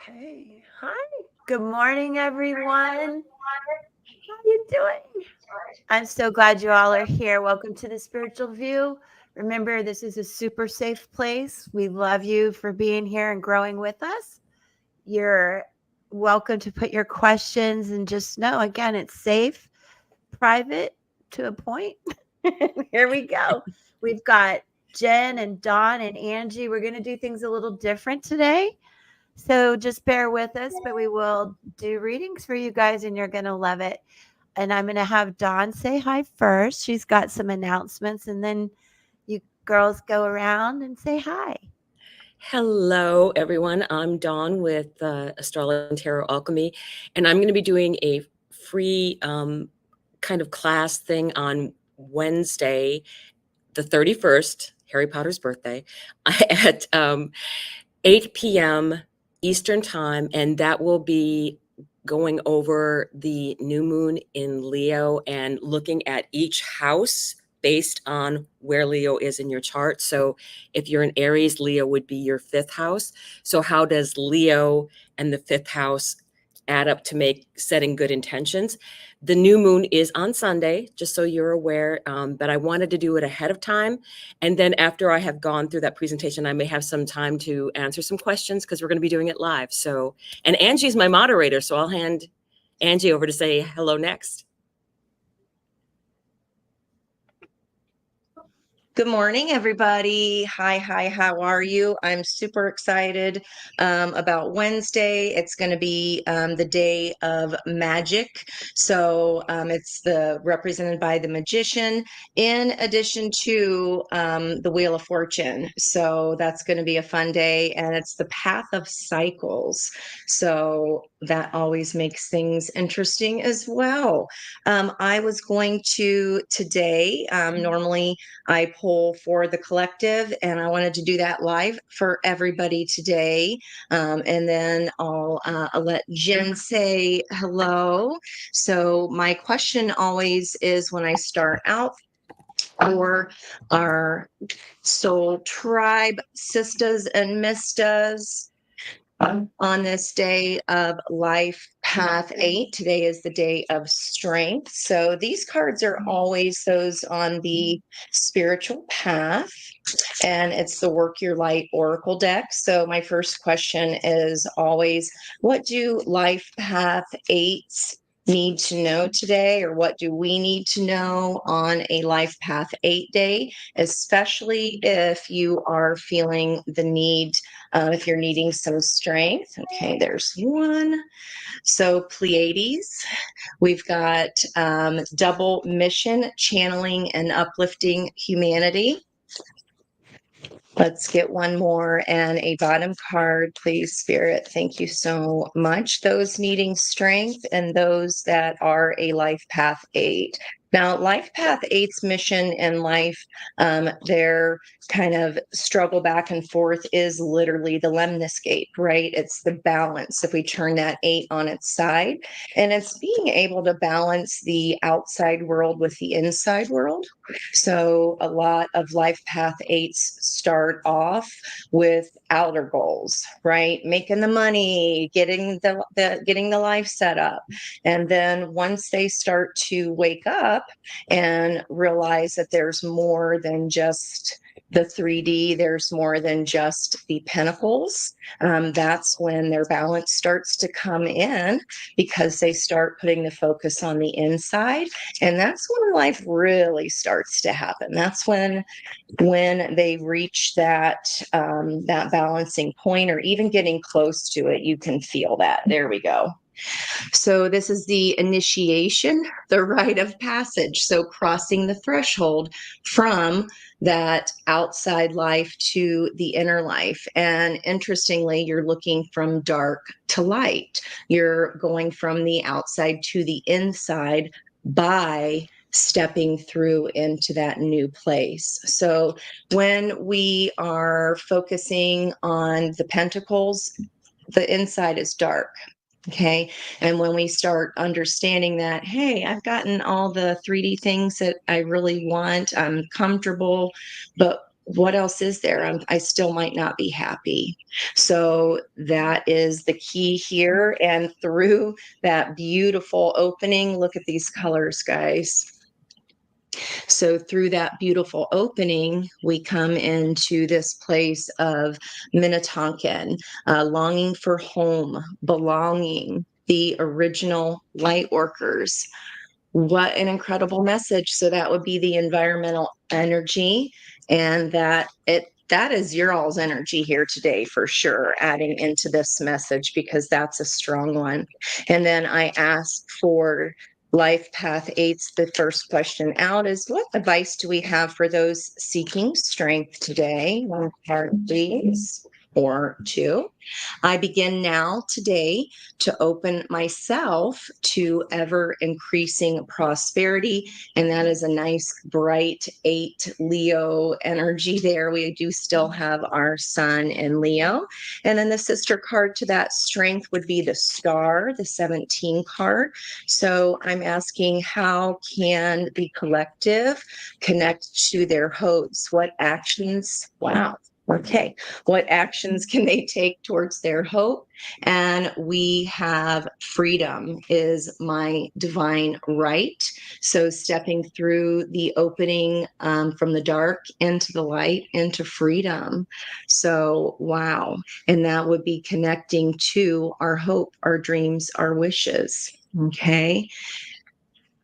Okay. Hi. Good morning, everyone. How you doing? I'm so glad you all are here. Welcome to the Spiritual View. Remember, this is a super safe place. We love you for being here and growing with us. You're welcome to put your questions and just know, again, it's safe, private to a point. Here we go. We've got Jen and Dawn and Angie. We're going to do things a little different today. So just bear with us, but we will do readings for you guys and you're going to love it. And I'm going to have Dawn say hi first. She's got some announcements, and then you girls go around and say hi. Hello, everyone. I'm Dawn with Astrology and Tarot Alchemy, and I'm going to be doing a free kind of class thing on Wednesday, the 31st, Harry Potter's birthday, at 8 p.m. Eastern Time, and that will be going over the new moon in Leo and looking at each house based on where Leo is in your chart. So if you're in Aries, Leo would be your fifth house. So how does Leo and the fifth house add up to make setting good intentions? The new moon is on Sunday, just so you're aware, but I wanted to do it ahead of time. And then after I have gone through that presentation, I may have some time to answer some questions because we're going to be doing it live. So, and Angie's my moderator, so I'll hand Angie over to say hello next. Good morning, everybody. Hi, how are you? I'm super excited about Wednesday. It's going to be the day of magic. So it's represented by the magician in addition to the Wheel of Fortune. So that's going to be a fun day. And it's the path of cycles. So that always makes things interesting as well. I was going to today, normally I pull for the collective, and I wanted to do that live for everybody today. And then I'll let Jen say hello. So my question always is when I start out for our soul tribe sisters and misters, on this day of life path 8. Today is the day of strength. So these cards are always those on the spiritual path, and it's the Work Your Light Oracle deck. So my first question is always, what do life path 8s need to know today, or what do we need to know on a life path 8 day, especially if you are feeling the need, if you're needing some strength. Okay, there's one. So Pleiades, we've got double mission, channeling and uplifting humanity. Let's get one more and a bottom card, please, Spirit. Thank you so much. Those needing strength and those that are a life path 8. Now, life path 8's mission in life, their kind of struggle back and forth is literally the lemniscate, right? It's the balance. If we turn that 8 on its side, and it's being able to balance the outside world with the inside world. So a lot of life path 8s start off with outer goals, right? Making the money, getting the life set up. And then once they start to wake up and realize that there's more than just the 3D, there's more than just the pentacles. That's when their balance starts to come in, because they start putting the focus on the inside. And that's when life really starts to happen. That's when they reach that that balancing point, or even getting close to it, you can feel that. There we go. So this is the initiation, the rite of passage. So crossing the threshold from that outside life to the inner life. And interestingly, you're looking from dark to light. You're going from the outside to the inside by stepping through into that new place. So when we are focusing on the pentacles, the inside is dark. Okay. And when we start understanding that, hey, I've gotten all the 3D things that I really want, I'm comfortable, but what else is there? I still might not be happy. So that is the key here. And through that beautiful opening, look at these colors, guys. So through that beautiful opening, we come into this place of Minnetonkan, longing for home, belonging, the original light workers. What an incredible message. So that would be the environmental energy, and that is your all's energy here today for sure, adding into this message because that's a strong one. And then I asked for life path eights. The first question out is, what advice do we have for those seeking strength today? One card, please, or two. I begin now today to open myself to ever increasing prosperity. And that is a nice, bright 8 Leo energy there. We do still have our sun in Leo. And then the sister card to that strength would be the star, the 17 card. So I'm asking, how can the collective connect to their hopes? What actions? Wow. Okay. What actions can they take towards their hope? And we have freedom is my divine right. So stepping through the opening from the dark into the light into freedom. So, wow. And that would be connecting to our hope, our dreams, our wishes. Okay.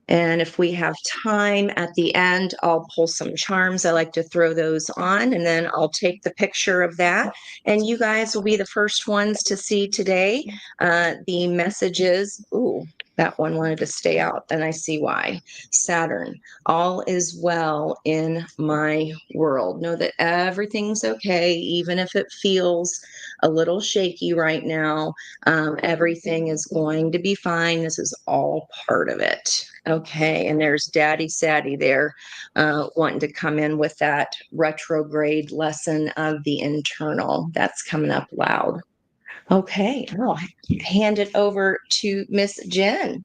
And if we have time at the end, I'll pull some charms. I like to throw those on, and then I'll take the picture of that. And you guys will be the first ones to see today. The messages, ooh, that one wanted to stay out, and I see why. Saturn, all is well in my world. Know that everything's okay, even if it feels a little shaky right now. Everything is going to be fine. This is all part of it. Okay. And there's Daddy Saddy there wanting to come in with that retrograde lesson of the internal. That's coming up loud. Okay. I'll hand it over to Miss Jen.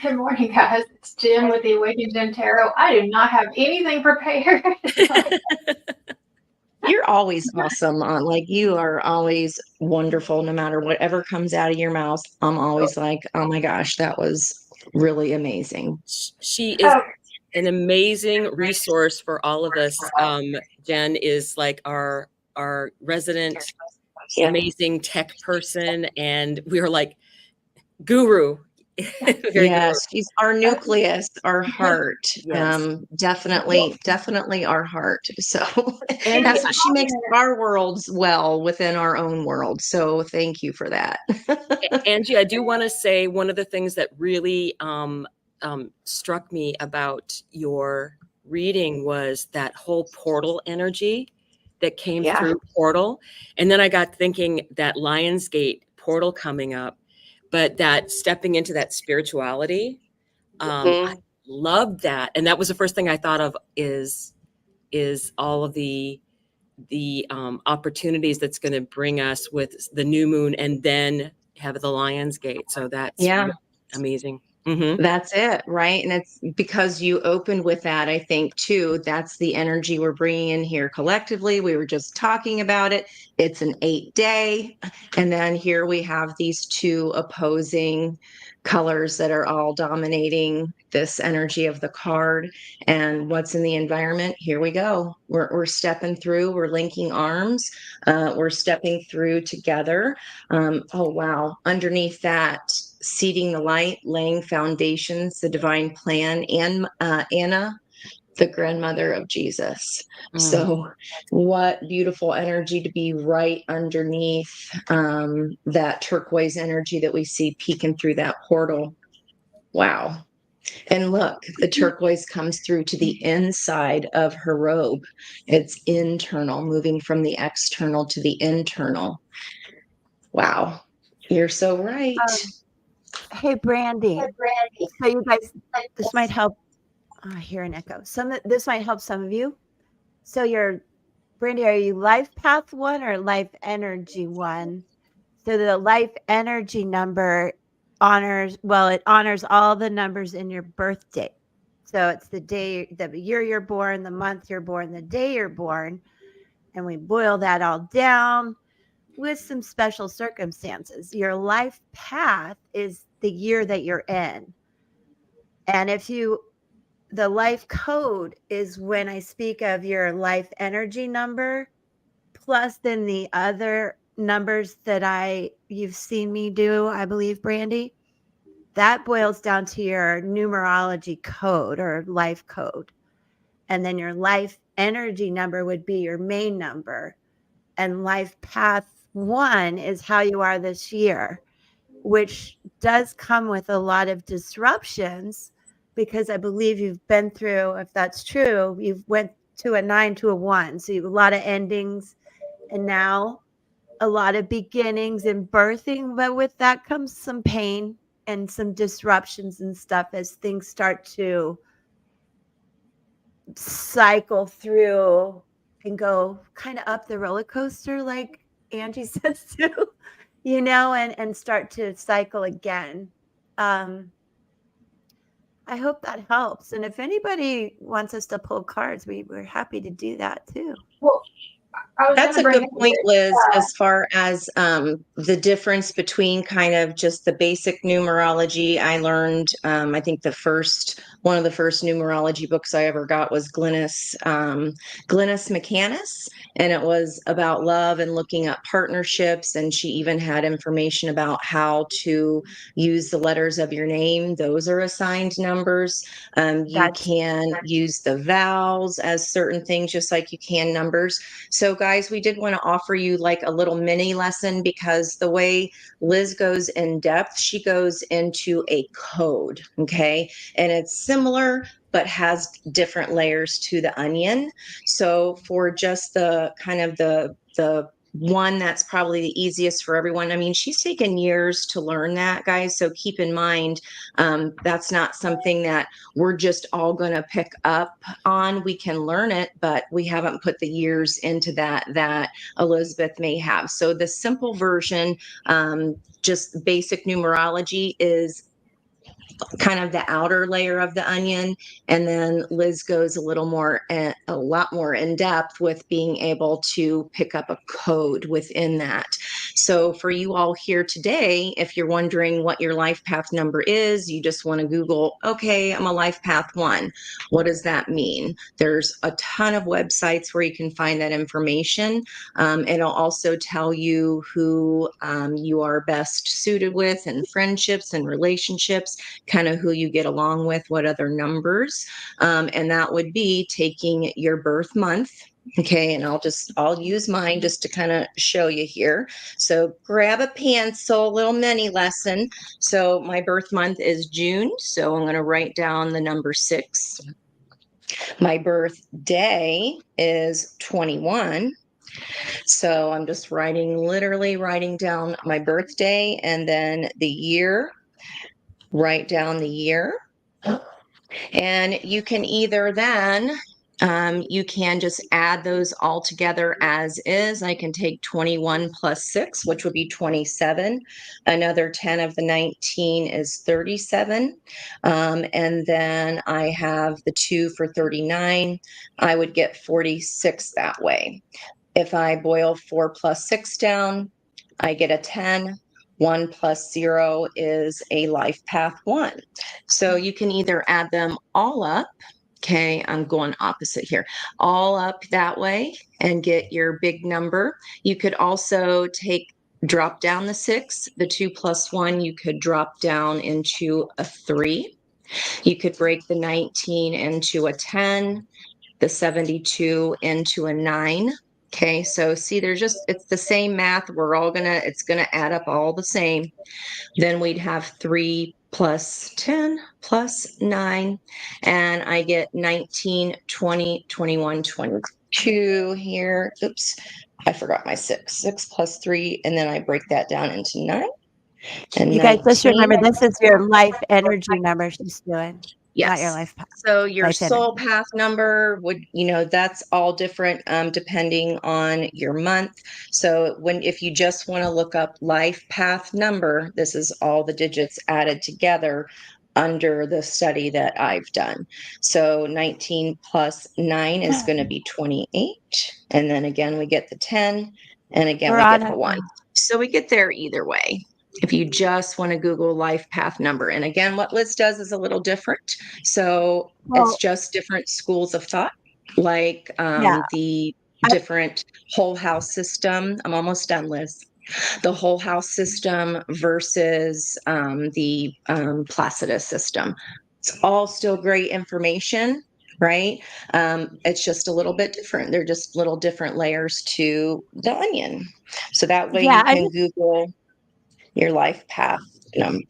Good morning, guys. It's Jen with the Awakened Jen Tarot. I do not have anything prepared. You're always awesome. Like, you are always wonderful no matter whatever comes out of your mouth. I'm always like, oh my gosh, that was really amazing. She is an amazing resource for all of us. Jen is like our resident amazing tech person, and we are like guru. Yes, she's our nucleus, our heart. Yes. Definitely our heart. So And that's what she makes our worlds well within our own world. So thank you for that. Angie, I do want to say one of the things that really struck me about your reading was that whole portal energy that came through portal. And then I got thinking that Lionsgate portal coming up, but that stepping into that spirituality. I loved that. And that was the first thing I thought of is all of the opportunities that's going to bring us with the new moon and then have the Lionsgate. So that's really amazing. Mm-hmm. That's it, right? And it's because you opened with that, I think, too. That's the energy we're bringing in here collectively. We were just talking about it. It's an 8-day. And then here we have these two opposing colors that are all dominating this energy of the card. And what's in the environment? Here we go. We're stepping through, we're linking arms, we're stepping through together. Oh, wow. Underneath that, seeding the light, laying foundations, the divine plan, and Anna, the grandmother of Jesus. So, what beautiful energy to be right underneath that turquoise energy that we see peeking through that portal. Wow. And look, the turquoise comes through to the inside of her robe. It's internal, moving from the external to the internal. Wow. You're so right. Hey, Brandy. So you guys, this might help. I hear an echo. This might help some of you. So Brandy, are you life path 1 or life energy 1? So the life energy number honors all the numbers in your birth date. So it's the year you're born, the month you're born, the day you're born. And we boil that all down with some special circumstances. Your life path is the year that you're in. And the life code is when I speak of your life energy number, plus then the other numbers that you've seen me do, I believe, Brandy. That boils down to your numerology code or life code. And then your life energy number would be your main number. And life path 1 is how you are this year, which does come with a lot of disruptions because I believe you've been through, if that's true, you've went to a 9 to a 1. So you have a lot of endings and now a lot of beginnings and birthing, but with that comes some pain and some disruptions and stuff as things start to cycle through and go kind of up the roller coaster, like Angie says too, and start to cycle again. I hope that helps. And if anybody wants us to pull cards, we're happy to do that too. Well, I was That's going a to good bring point, Liz, as far as the difference between kind of just the basic numerology. I learned, I think one of the first numerology books I ever got was Glynis McCannis, and it was about love and looking up partnerships. And she even had information about how to use the letters of your name. Those are assigned numbers. You can use the vowels as certain things, just like you can numbers. So guys, we did want to offer you like a little mini lesson because the way Liz goes in depth, she goes into a code, okay? And it's similar, but has different layers to the onion. So for just the kind of the one that's probably the easiest for everyone. I mean, she's taken years to learn that, guys. So keep in mind, that's not something that we're just all going to pick up on. We can learn it, but we haven't put the years into that Elizabeth may have. So the simple version, just basic numerology, is kind of the outer layer of the onion. And then Liz goes a lot more in depth with being able to pick up a code within that. So for you all here today, if you're wondering what your life path number is, you just want to Google, okay, I'm a life path 1. What does that mean? There's a ton of websites where you can find that information. It'll also tell you who you are best suited with in friendships and relationships, kind of who you get along with, what other numbers. And that would be taking your birth month. Okay, and I'll use mine just to kind of show you here. So grab a pencil, little mini lesson. So my birth month is June, so I'm going to write down the number 6. My birthday is 21. So I'm just literally writing down my birthday and then the year. Write down the year. And you can either then, you can just add those all together as is. I can take 21 plus 6, which would be 27. Another 10 of the 19 is 37. And then I have the 2 for 39. I would get 46 that way. If I boil 4 plus 6 down, I get a 10. 1 plus 0 is a life path 1. So you can either add them all up. Okay, I'm going opposite here. All up that way and get your big number. You could also drop down the 6, the 2 plus 1, you could drop down into a 3. You could break the 19 into a 10, the 72 into a 9. Okay, so see, it's the same math. It's gonna add up all the same. Then we'd have 3 plus 10 plus 9, and I get 19, 20, 21, 22 here. Oops, I forgot my 6. 6 plus 3, and then I break that down into 9. And you guys, just 19. remember, this is your life energy number she's doing, not your Yes. life path. So your Life soul energy. path number would, that's all different depending on your month. So if you just want to look up life path number, this is all the digits added together. under the study that I've done. So 19 plus 9 is going to be 28. And then again, we get the 10. And again, we get the 1. Veronica. So we get there either way. If you just want to Google life path number. And again, what Liz does is a little different. So it's Well, just different schools of thought, like yeah. the different whole house system. I'm almost done, Liz. The whole house system versus the Placidus system. It's all still great information, right? It's just a little bit different. They're just little different layers to the onion. So that way Yeah, you can Google your life path number.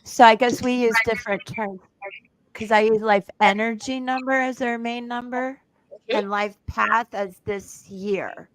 so I guess we use different terms because I use life energy number as our main number and life path as this year.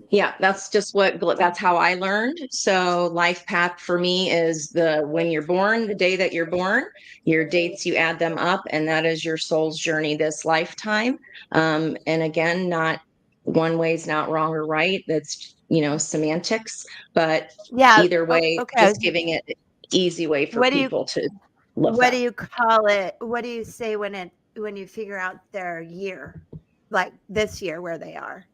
Yeah, that's that's how I learned. So life path for me is when you're born, the day that you're born, your dates, you add them up, and that is your soul's journey this lifetime. And again, not one way is not wrong or right. That's, semantics, but Yeah. either way, Okay. just giving it easy way for What do you people to look what do up. you call it? What do you say when you figure out their year, like this year where they are?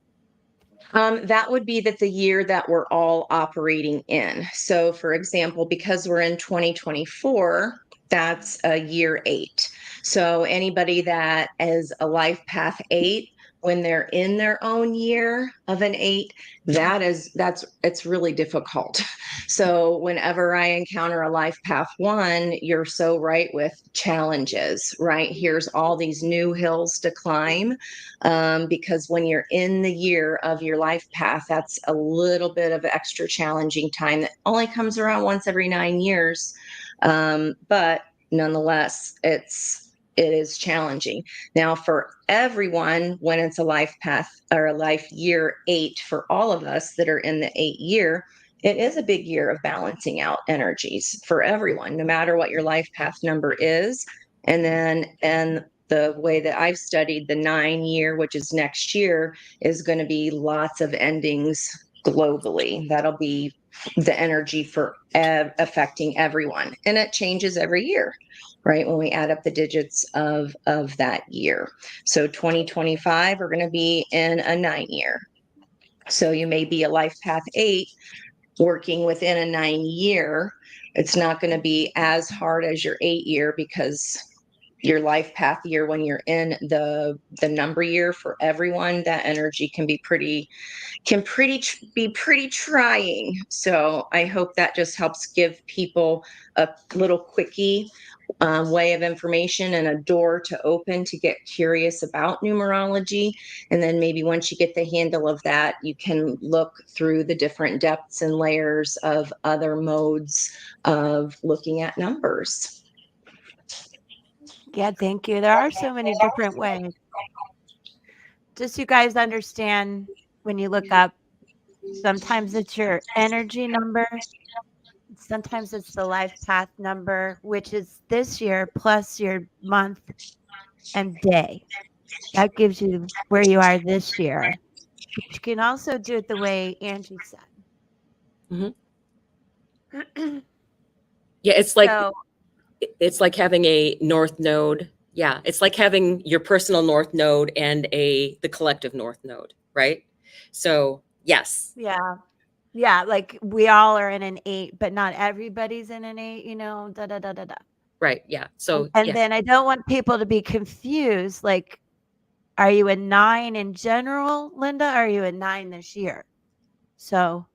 That would be that the year that we're all operating in. So, for example, because we're in 2024, that's a year 8. So, anybody that is a life path 8, when they're in their own year of an 8, it's really difficult. So, whenever I encounter a life path 1, you're so right with challenges, right? Here's all these new hills to climb, because when you're in the year of your life path, that's a little bit of extra challenging time that only comes around once every 9 years. But nonetheless, it is challenging. Now, for everyone, when it's a life path or a life year 8, for all of us that are in the 8 year, it is a big year of balancing out energies for everyone, no matter what your life path number is. And the way that I've studied the 9 year, which is next year, is going to be lots of endings globally. That'll be the energy for affecting everyone. And it changes every year, right? When we add up the digits of that year. So 2025, we're going to be in a 9 year. So you may be a life path 8 working within a 9 year. It's not going to be as hard as your 8 year, because your life path year, when you're in the number year, for everyone, that energy can be pretty trying. So I hope that just helps give people a little quickie way of information and a door to open to get curious about numerology. And then maybe once you get the handle of that, you can look through the different depths and layers of other modes of looking at numbers. Yeah, thank you. There are so many different ways. Just so you guys understand, when you look up, sometimes it's your energy number, sometimes it's the life path number, which is this year plus your month and day. That gives you where you are this year. But you can also do it the way Angie said. Mhm. Yeah, So, it's like having a north node. Yeah, it's like having your personal north node and the collective north node, right? So, yes. yeah. Yeah, like we all are in an 8, but not everybody's in an 8, da da da da da. Right, yeah. And, So, and yeah. then I don't want people to be confused. Like, are you a 9 in general, Linda? Or are you a 9 this year? So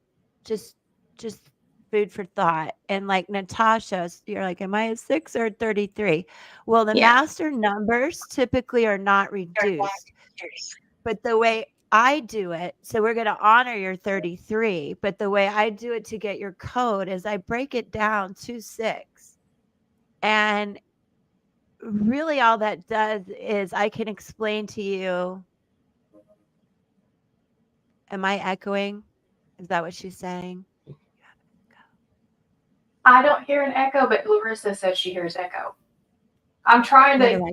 just just food for thought. And like Natasha, you're like, am I a 6 or a 33? Well, the Yeah. master numbers typically are not reduced. But the way I do it, so we're going to honor your 33, but the way I do it to get your code is I break it down to 6. And really all that does is I can explain to you. Am I echoing? Is that what she's saying? I don't hear an echo, but Larissa says she hears echo. I'm trying What to, do I?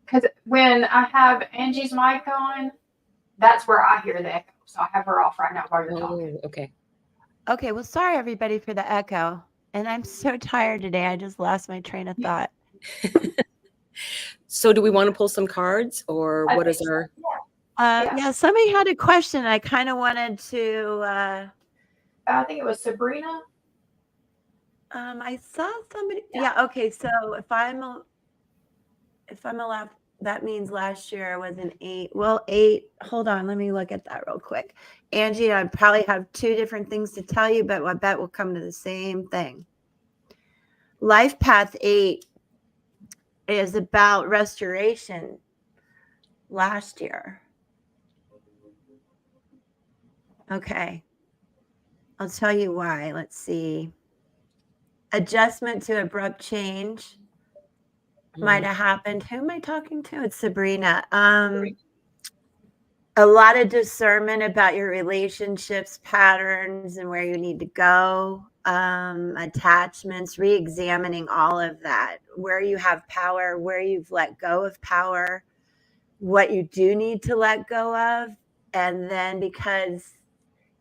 because when I have Angie's mic on, that's where I hear the echo. So I have her off right now while you're talking. Oh, okay. Okay, well, sorry everybody for the echo. And I'm so tired today. I just lost my train of thought. So do we want to pull some cards, or I what think is our? Yeah, somebody had a question. I kind of wanted to. I think it was Sabrina. I saw somebody. Yeah. Okay. So if I'm allowed, that means last year was an 8. Well, 8. Hold on. Let me look at that real quick. Angie, I probably have 2 different things to tell you, but I bet we'll come to the same thing. Life Path 8 is about restoration last year. Okay. I'll tell you why. Let's see. Adjustment to abrupt change might have happened. Who am I talking to? It's Sabrina. A lot of discernment about your relationships, patterns, and where you need to go. Attachments, re-examining all of that. Where you have power, where you've let go of power, what you do need to let go of. And then because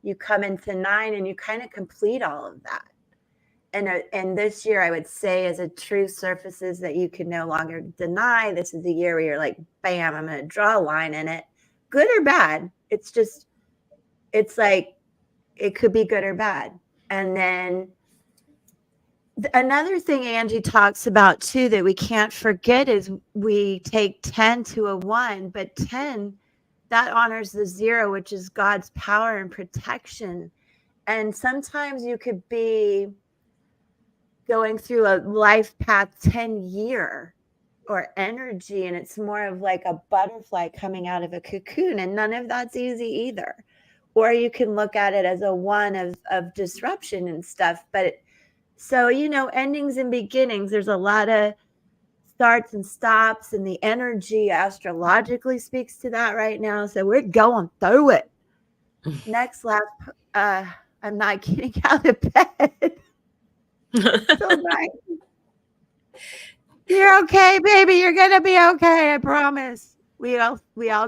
you come into 9 and you kind of complete all of that. And this year, I would say, as a truth surfaces that you can no longer deny. This is the year where you're like, bam, I'm going to draw a line in it, good or bad. It's like it could be good or bad. And then another thing Angie talks about too that we can't forget is we take 10 to a 1, but 10 that honors the 0, which is God's power and protection. And sometimes you could be going through a life path 10 year or energy, and it's more of like a butterfly coming out of a cocoon, and none of that's easy either. Or you can look at it as a 1 of disruption and stuff. But so, endings and beginnings, there's a lot of starts and stops, and the energy astrologically speaks to that right now. So we're going through it. Next lap, I'm not getting out of bed. So nice. You're okay, baby. You're gonna be okay. I promise. We all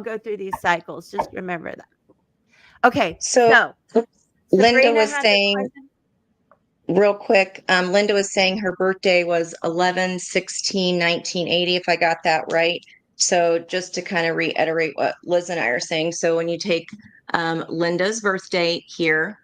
go through these cycles. Just remember that. Okay, So Linda Sabrina was has a saying, question. real quick, Linda was saying her birthday was 11/16/1980, if I got that right. So just to kind of reiterate what Liz and I are saying. So when you take Linda's birthday here,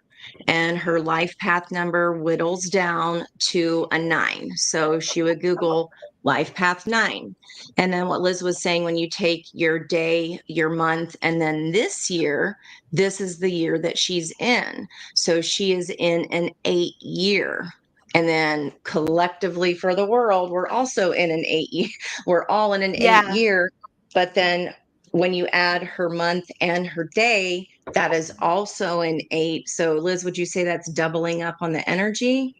and her life path number whittles down to a 9. So she would Google life path 9. And then what Liz was saying, when you take your day, your month, and then this year, this is the year that she's in. So she is in an 8 year. And then collectively for the world, we're also in an 8 year. We're all in an 8 year. But then when you add her month and her day, that is also an 8. So Liz, would you say that's doubling up on the energy?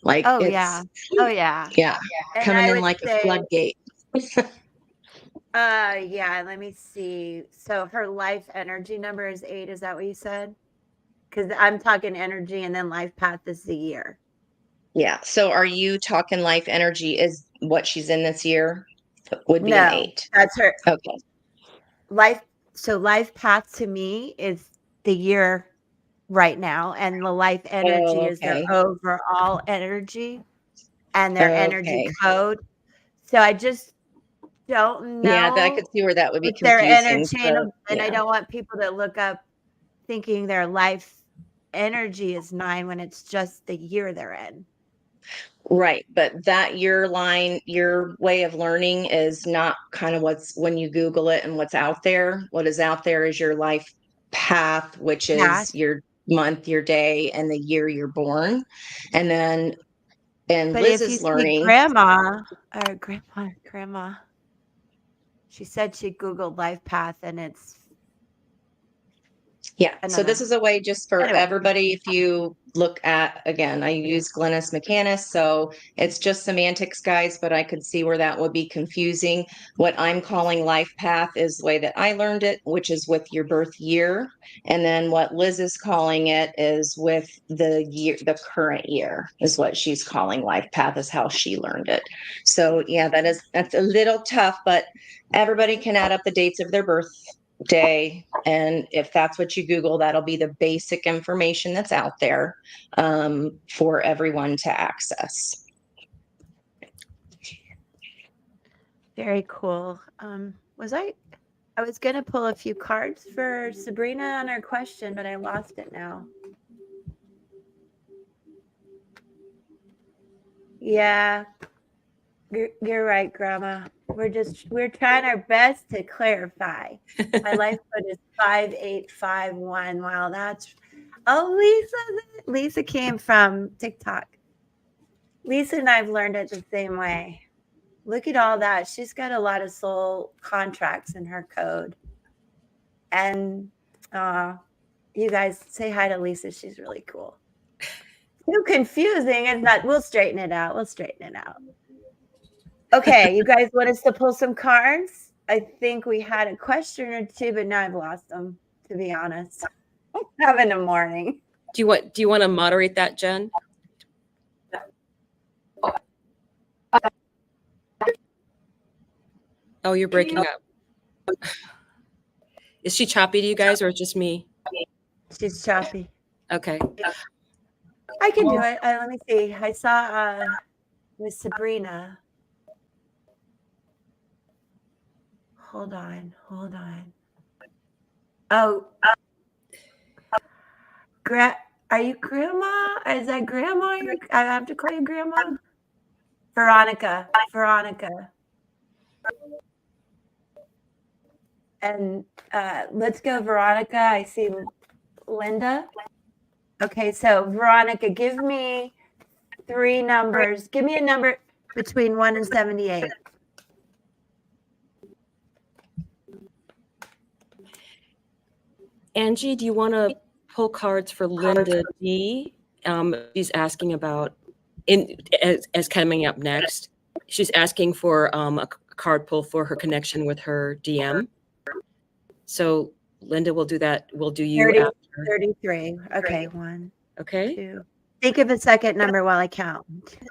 Like Oh it's yeah. Oh yeah. yeah, And coming I in would like a say, floodgate. yeah, let me see. So her life energy number is 8. Is that what you said? Because I'm talking energy, and then life path is the year. Yeah. So are you talking life energy is what she's in this year? Would be an No, 8. that's her Okay. life. So life path to me is the year right now, and the life energy Oh, is their okay. overall energy and their energy Okay. code. So I just don't Yeah, I know could see where that would be if they're confusing. So interchangeable, and I yeah. don't want people to look up thinking their life energy is 9 when it's just the year they're in. Right. But that your line, your way of learning is not kind of what's when you Google it and what's out there. What is out there is your life path, which Path. is your month, your day, and the year you're born. And then in But if you Liz's see learning, grandma, she said she Googled life path and it's, yeah. I So don't this know. is a way just for Anyway, everybody. If you look at, again, I use Glennis McCannis, so it's just semantics, guys, but I could see where that would be confusing. What I'm calling life path is the way that I learned it, which is with your birth year. And then what Liz is calling it is with the year, the current year is what she's calling life path, is how she learned it. So yeah, that's a little tough, but everybody can add up the dates of their birth day. And if that's what you Google, that'll be the basic information that's out there for everyone to access. Very cool. I was going to pull a few cards for Sabrina on her question, but I lost it now. Yeah, you're right, Grandma. We're trying our best to clarify. My life code is 5851. Wow, Lisa came from TikTok. Lisa and I've learned it the same way. Look at all that. She's got a lot of soul contracts in her code. And you guys say hi to Lisa. She's really cool. Too confusing. It's not. We'll straighten it out. Okay, you guys want us to pull some cards? I think we had a question or two, but now I've lost them, to be honest. I'm having a morning. Do you want to moderate that, Jen? Oh, you're breaking up. Is she choppy to you guys, or just me? She's choppy. Okay. I can do it. Let me see. I saw Miss Sabrina. Hold on. Oh, are you Grandma? Is that Grandma? I have to call you Grandma? Veronica. And let's go, Veronica. I see Linda. Okay, so Veronica, give me 3 numbers. Give me a number between 1 and 78. Angie, do you want to pull cards for Linda D? She's asking about as coming up next. She's asking for a card pull for her connection with her DM. So Linda will do that. We'll do you 30, after. 33. Okay, 1. Okay. 2. Think of a second number while I count. 2, 3.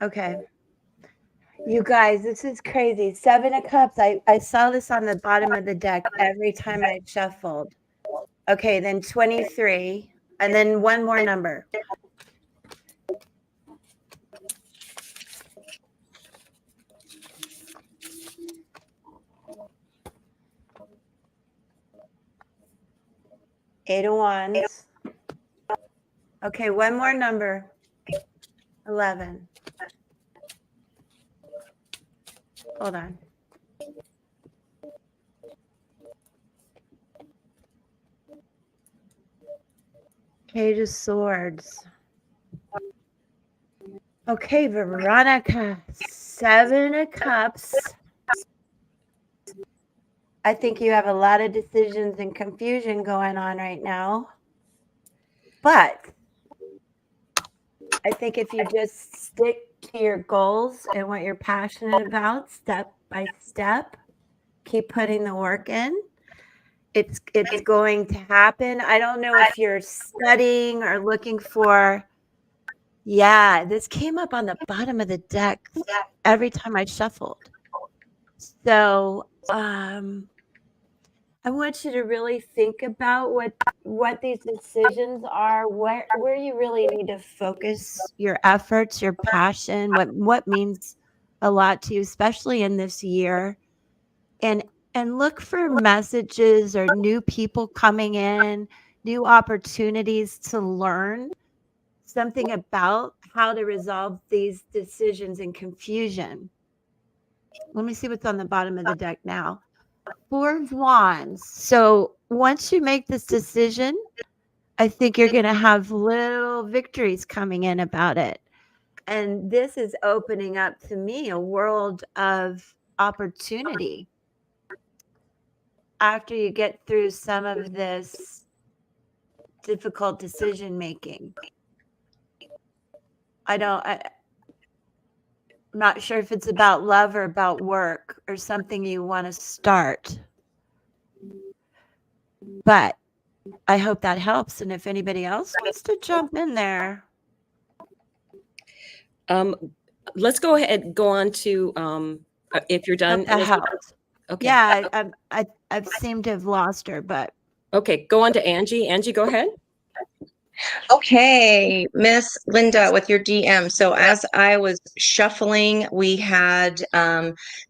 Okay. You guys, this is crazy. 7 of Cups. I saw this on the bottom of the deck every time I shuffled. Okay, then 23. And then one more number. Eight of Wands. Okay, one more number. 11. Hold on. Page of Swords. Okay, Veronica. 7 of Cups. I think you have a lot of decisions and confusion going on right now. But I think if you just stick to your goals and what you're passionate about, step by step, keep putting the work in, it's going to happen. I don't know if you're studying or looking for. Yeah, this came up on the bottom of the deck every time I shuffled. So I want you to really think about what these decisions are, where you really need to focus your efforts, your passion, what means a lot to you, especially in this year. And look for messages or new people coming in, new opportunities to learn something about how to resolve these decisions and confusion. Let me see what's on the bottom of the deck now. 4 of Wands. So once you make this decision, I think you're going to have little victories coming in about it. And this is opening up to me a world of opportunity after you get through some of this difficult decision making. I'm not sure if it's about love or about work or something you want to start. But I hope that helps. And if anybody else wants to jump in there. Let's go ahead, go on to, if you're done. Hope that Elizabeth. helps. Okay. Yeah, I've seemed to have lost her, but Okay, go on to Angie. Angie, go ahead. Okay, Miss Linda, with your DM. So as I was shuffling, we had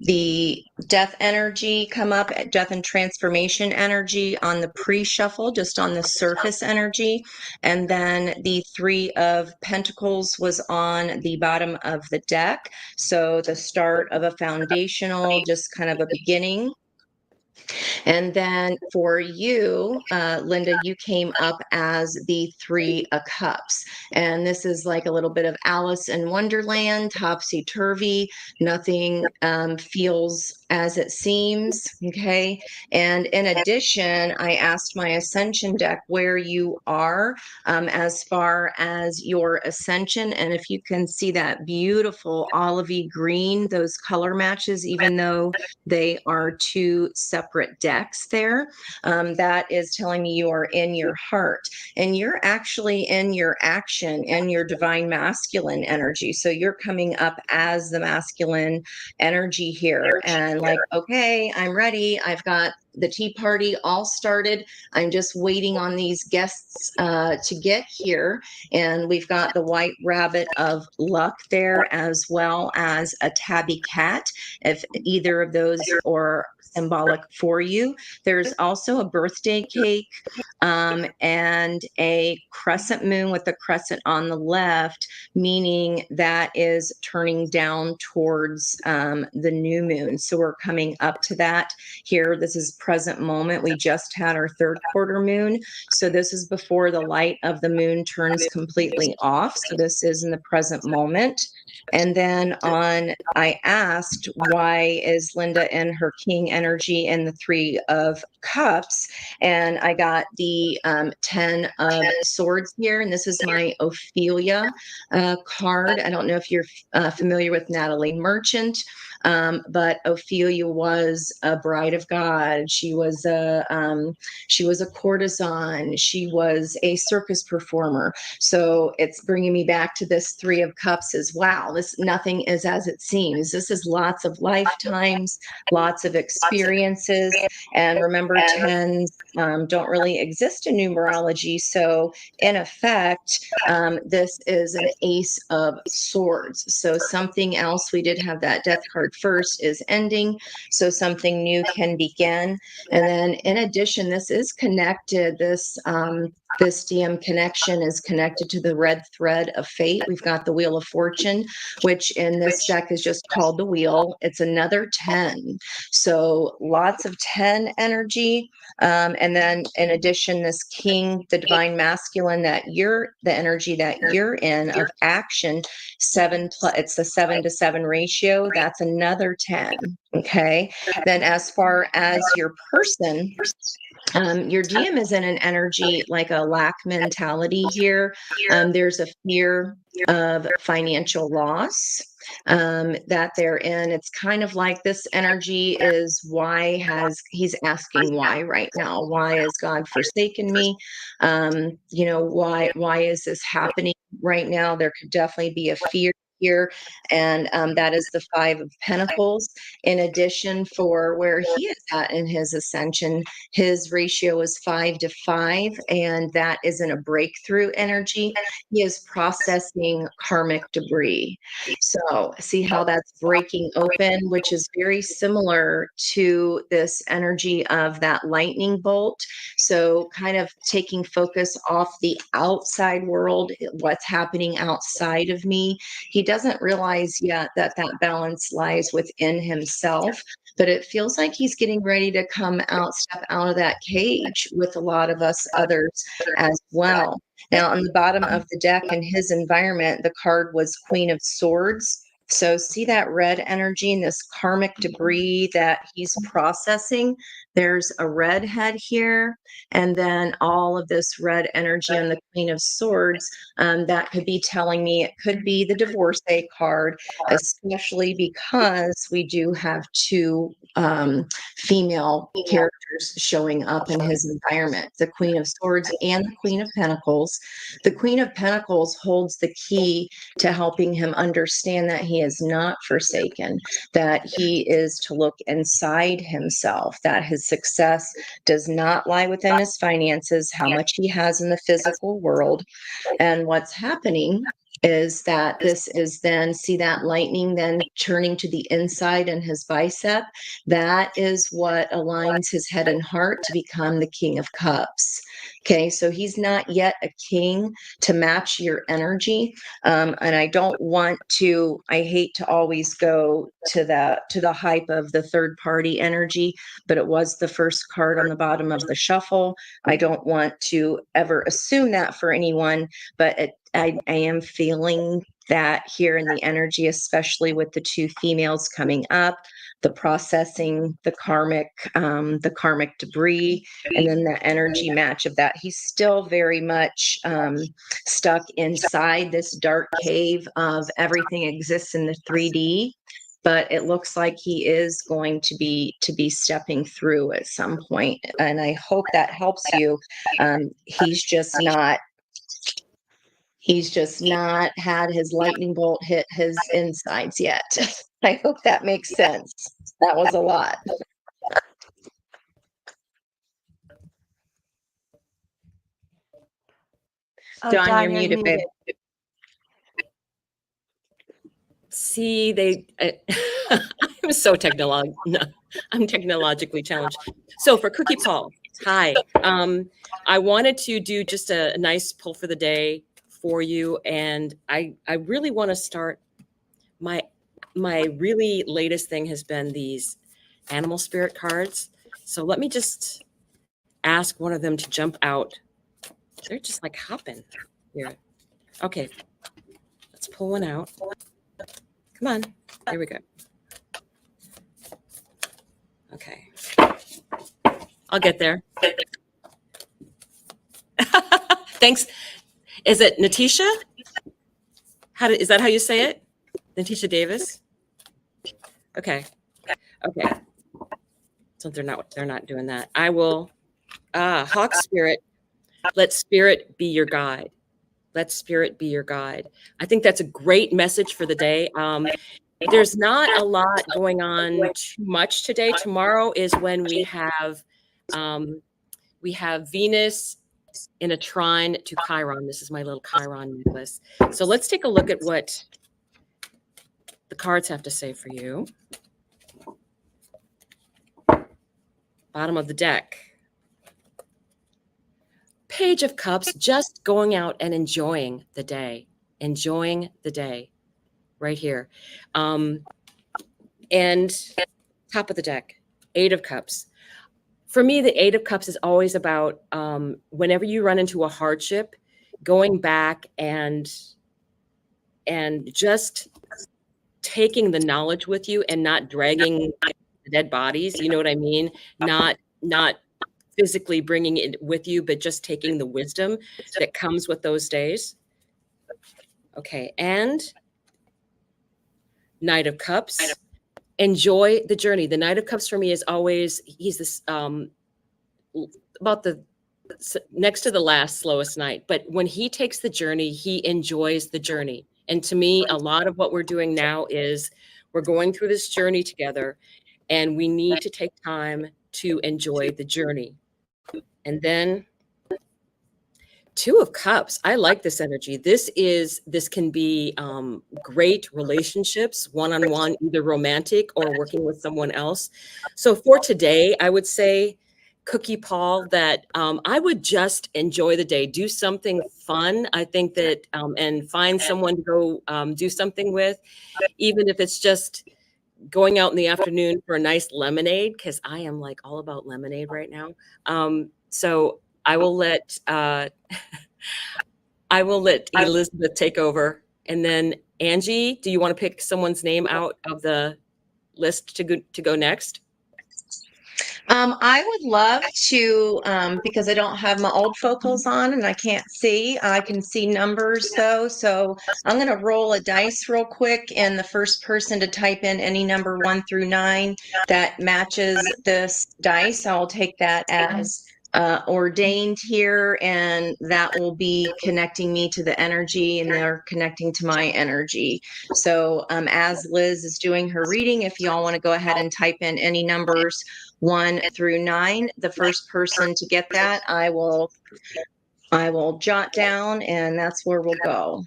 the death energy come up, death and transformation energy on the pre-shuffle, just on the surface energy. And then the Three of Pentacles was on the bottom of the deck. So the start of a foundational, just kind of a beginning. And then for you, Linda, you came up as the Three of Cups. And this is like a little bit of Alice in Wonderland, topsy-turvy. Nothing feels as it seems. Okay. And in addition, I asked my Ascension deck where you are as far as your ascension. And if you can see that beautiful olivey green, those color matches, even though they are two separate decks there. That is telling me you are in your heart and you're actually in your action and your divine masculine energy. So you're coming up as the masculine energy here and like, okay, I'm ready. I've got the tea party all started. I'm just waiting on these guests to get here. And we've got the white rabbit of luck there, as well as a tabby cat, if either of those are symbolic for you. There's also a birthday cake and a crescent moon with the crescent on the left, meaning that is turning down towards the new moon. So we're coming up to that here. This is present moment. We just had our third quarter moon. So this is before the light of the moon turns completely off. So this is in the present moment. And then I asked, why is Linda in her king energy in the Three of Cups? And I got the 10 of Swords here. And this is my Ophelia card. I don't know if you're familiar with Natalie Merchant. But Ophelia was a bride of God. She was a courtesan. She was a circus performer. So it's bringing me back to this Three of Cups as wow. This nothing is as it seems. This is lots of lifetimes, lots of experiences, and remember, tens don't really exist in numerology. So in effect, this is an Ace of Swords. So something else, we did have that death card first, is ending. So something new can begin. And then in addition, this is connected, this DM connection is connected to the red thread of fate. We've got the Wheel of Fortune, which in this deck is just called the Wheel. It's another 10. So lots of 10 energy. And then in addition, this King, the divine masculine, the energy that you're in of action, 7 plus, it's the 7-to-7 ratio. That's another 10. Okay. Then as far as your person, your DM is in an energy like a lack mentality here. There's a fear of financial loss that they're in. It's kind of like this energy is he's asking why right now? Why has God forsaken me? Why is this happening right now? There could definitely be a fear here. And that is the Five of Pentacles. In addition, for where he is at in his ascension, his ratio is 5-to-5, and that is in a breakthrough energy. He is processing karmic debris. So see how that's breaking open, which is very similar to this energy of that lightning bolt. So kind of taking focus off the outside world, what's happening outside of me. He doesn't realize yet that that balance lies within himself, but it feels like he's getting ready to step out of that cage with a lot of us others as well. Now, on the bottom of the deck in his environment, the card was Queen of Swords. So see that red energy and this karmic debris that he's processing? There's a red head here, and then all of this red energy on the Queen of Swords. That could be telling me it could be the divorcee card, especially because we do have two female characters showing up in his environment, the Queen of Swords and the Queen of Pentacles. The Queen of Pentacles holds the key to helping him understand that he is not forsaken, that he is to look inside himself, that his success does not lie within his finances, how much he has in the physical world. And what's happening is that this is then, see that lightning then turning to the inside in his bicep? That is what aligns his head and heart to become the King of Cups. Okay, so he's not yet a king to match your energy. And I don't want to, I hate to always go to the hype of the third party energy, but it was the first card on the bottom of the shuffle. I don't want to ever assume that for anyone, but I am feeling that here in the energy, especially with the two females coming up, the processing, the karmic debris, and then the energy match of that. He's still very much stuck inside this dark cave of everything exists in the 3D. But it looks like he is going to be stepping through at some point, and I hope that helps you. He's just not had his lightning bolt hit his insides yet. I hope that makes sense. That was a lot. Oh, Dawn, you're muted, babe. See, I'm so I'm technologically challenged. So for Cookie Paul, hi. I wanted to do just a nice pull for the day for you, and I really want to start. My really latest thing has been these animal spirit cards. So let me just ask one of them to jump out. They're just like hopping here. Okay, let's pull one out. Come on. Here we go. Okay. I'll get there. Thanks. Is it Natisha? Is that how you say it? Natisha Davis? Okay. Okay. So they're not doing that. I will. Hawk Spirit. Let spirit be your guide. Let spirit be your guide. I think that's a great message for the day. There's not a lot going on too much today. Tomorrow is when we have Venus in a trine to Chiron. This is my little Chiron necklace. So let's take a look at what the cards have to say for you. Bottom of the deck. Page of Cups, just going out and enjoying the day. Enjoying the day. Right here. And top of the deck, Eight of Cups. For me, the Eight of Cups is always about whenever you run into a hardship, going back and just taking the knowledge with you and not dragging the dead bodies. You know what I mean? Not physically bringing it with you, but just taking the wisdom that comes with those days. Okay, and Knight of Cups. Enjoy the journey. The Knight of Cups for me is always, he's this about the next to the last slowest knight. But when he takes the journey, he enjoys the journey. And to me, a lot of what we're doing now is we're going through this journey together, and we need to take time to enjoy the journey. And then Two of Cups. I like this energy. This can be great relationships, one-on-one, either romantic or working with someone else. So for today, I would say, Cookie Paul, that I would just enjoy the day, do something fun. I think that, and find someone to go do something with, even if it's just going out in the afternoon for a nice lemonade, because I am like all about lemonade right now. So I will let Elizabeth take over, and then Angie, do you want to pick someone's name out of the list to go next? I would love to, because I don't have my old focals on and I can't see. I can see numbers though. So I'm going to roll a dice real quick, and the first person to type in any number 1 through 9 that matches this dice, I'll take that as ordained here, and that will be connecting me to the energy, and they're connecting to my energy. So as Liz is doing her reading, if y'all want to go ahead and type in any numbers 1 through 9, the first person to get that, I will jot down, and that's where we'll go.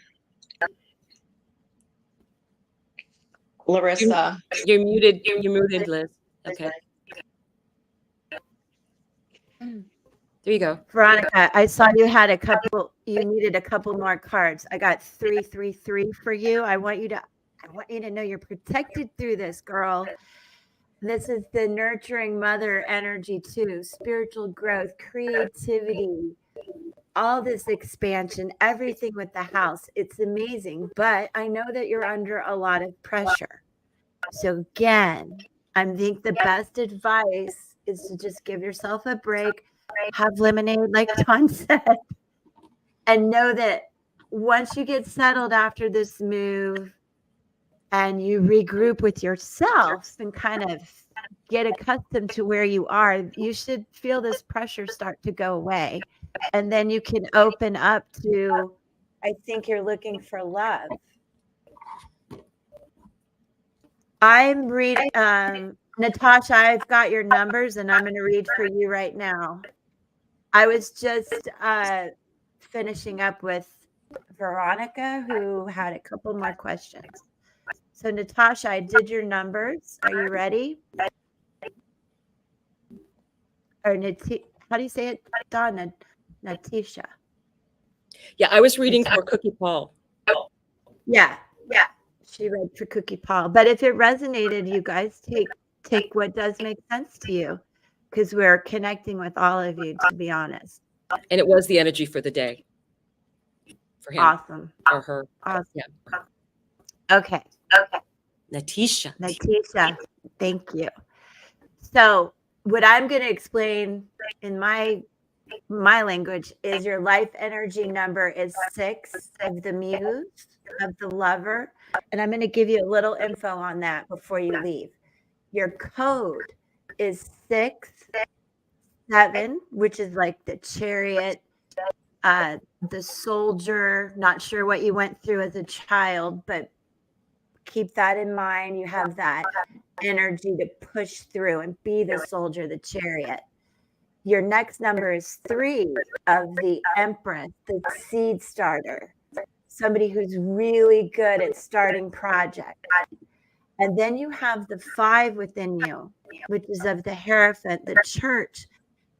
Larissa. You're muted. You're muted, Liz. Okay. There you go. Veronica, I saw you had you needed a couple more cards. I got 333 for you. I want you to know you're protected through this, girl. This is the nurturing mother energy too, spiritual growth, creativity, all this expansion, everything with the house. It's amazing, but I know that you're under a lot of pressure. So again, I think the best advice is to just give yourself a break, have lemonade, like Dawn said, and know that once you get settled after this move and you regroup with yourself and kind of get accustomed to where you are, you should feel this pressure start to go away. And then you can open up to, I think you're looking for love. I'm reading, Natasha, I've got your numbers and I'm going to read for you right now. I was just finishing up with Veronica, who had a couple more questions. So Natasha, I did your numbers. Are you ready? Or how do you say it, Donna? Natisha. Yeah, I was reading for Cookie Paul. Yeah. She read for Cookie Paul. But if it resonated, you guys take what does make sense to you, because we're connecting with all of you, to be honest. And it was the energy for the day for him. Awesome. Or her. Awesome. Yeah. Okay. Natisha. Thank you. So what I'm going to explain in my language is your life energy number is 6 of the muse, of the lover. And I'm going to give you a little info on that before you leave. Your code is 6-7, which is like the chariot, the soldier. Not sure what you went through as a child, but keep that in mind. You have that energy to push through and be the soldier, the chariot. Your next number is 3 of the Empress, the seed starter, somebody who's really good at starting projects. And then you have the 5 within you, which is of the Hierophant, the church,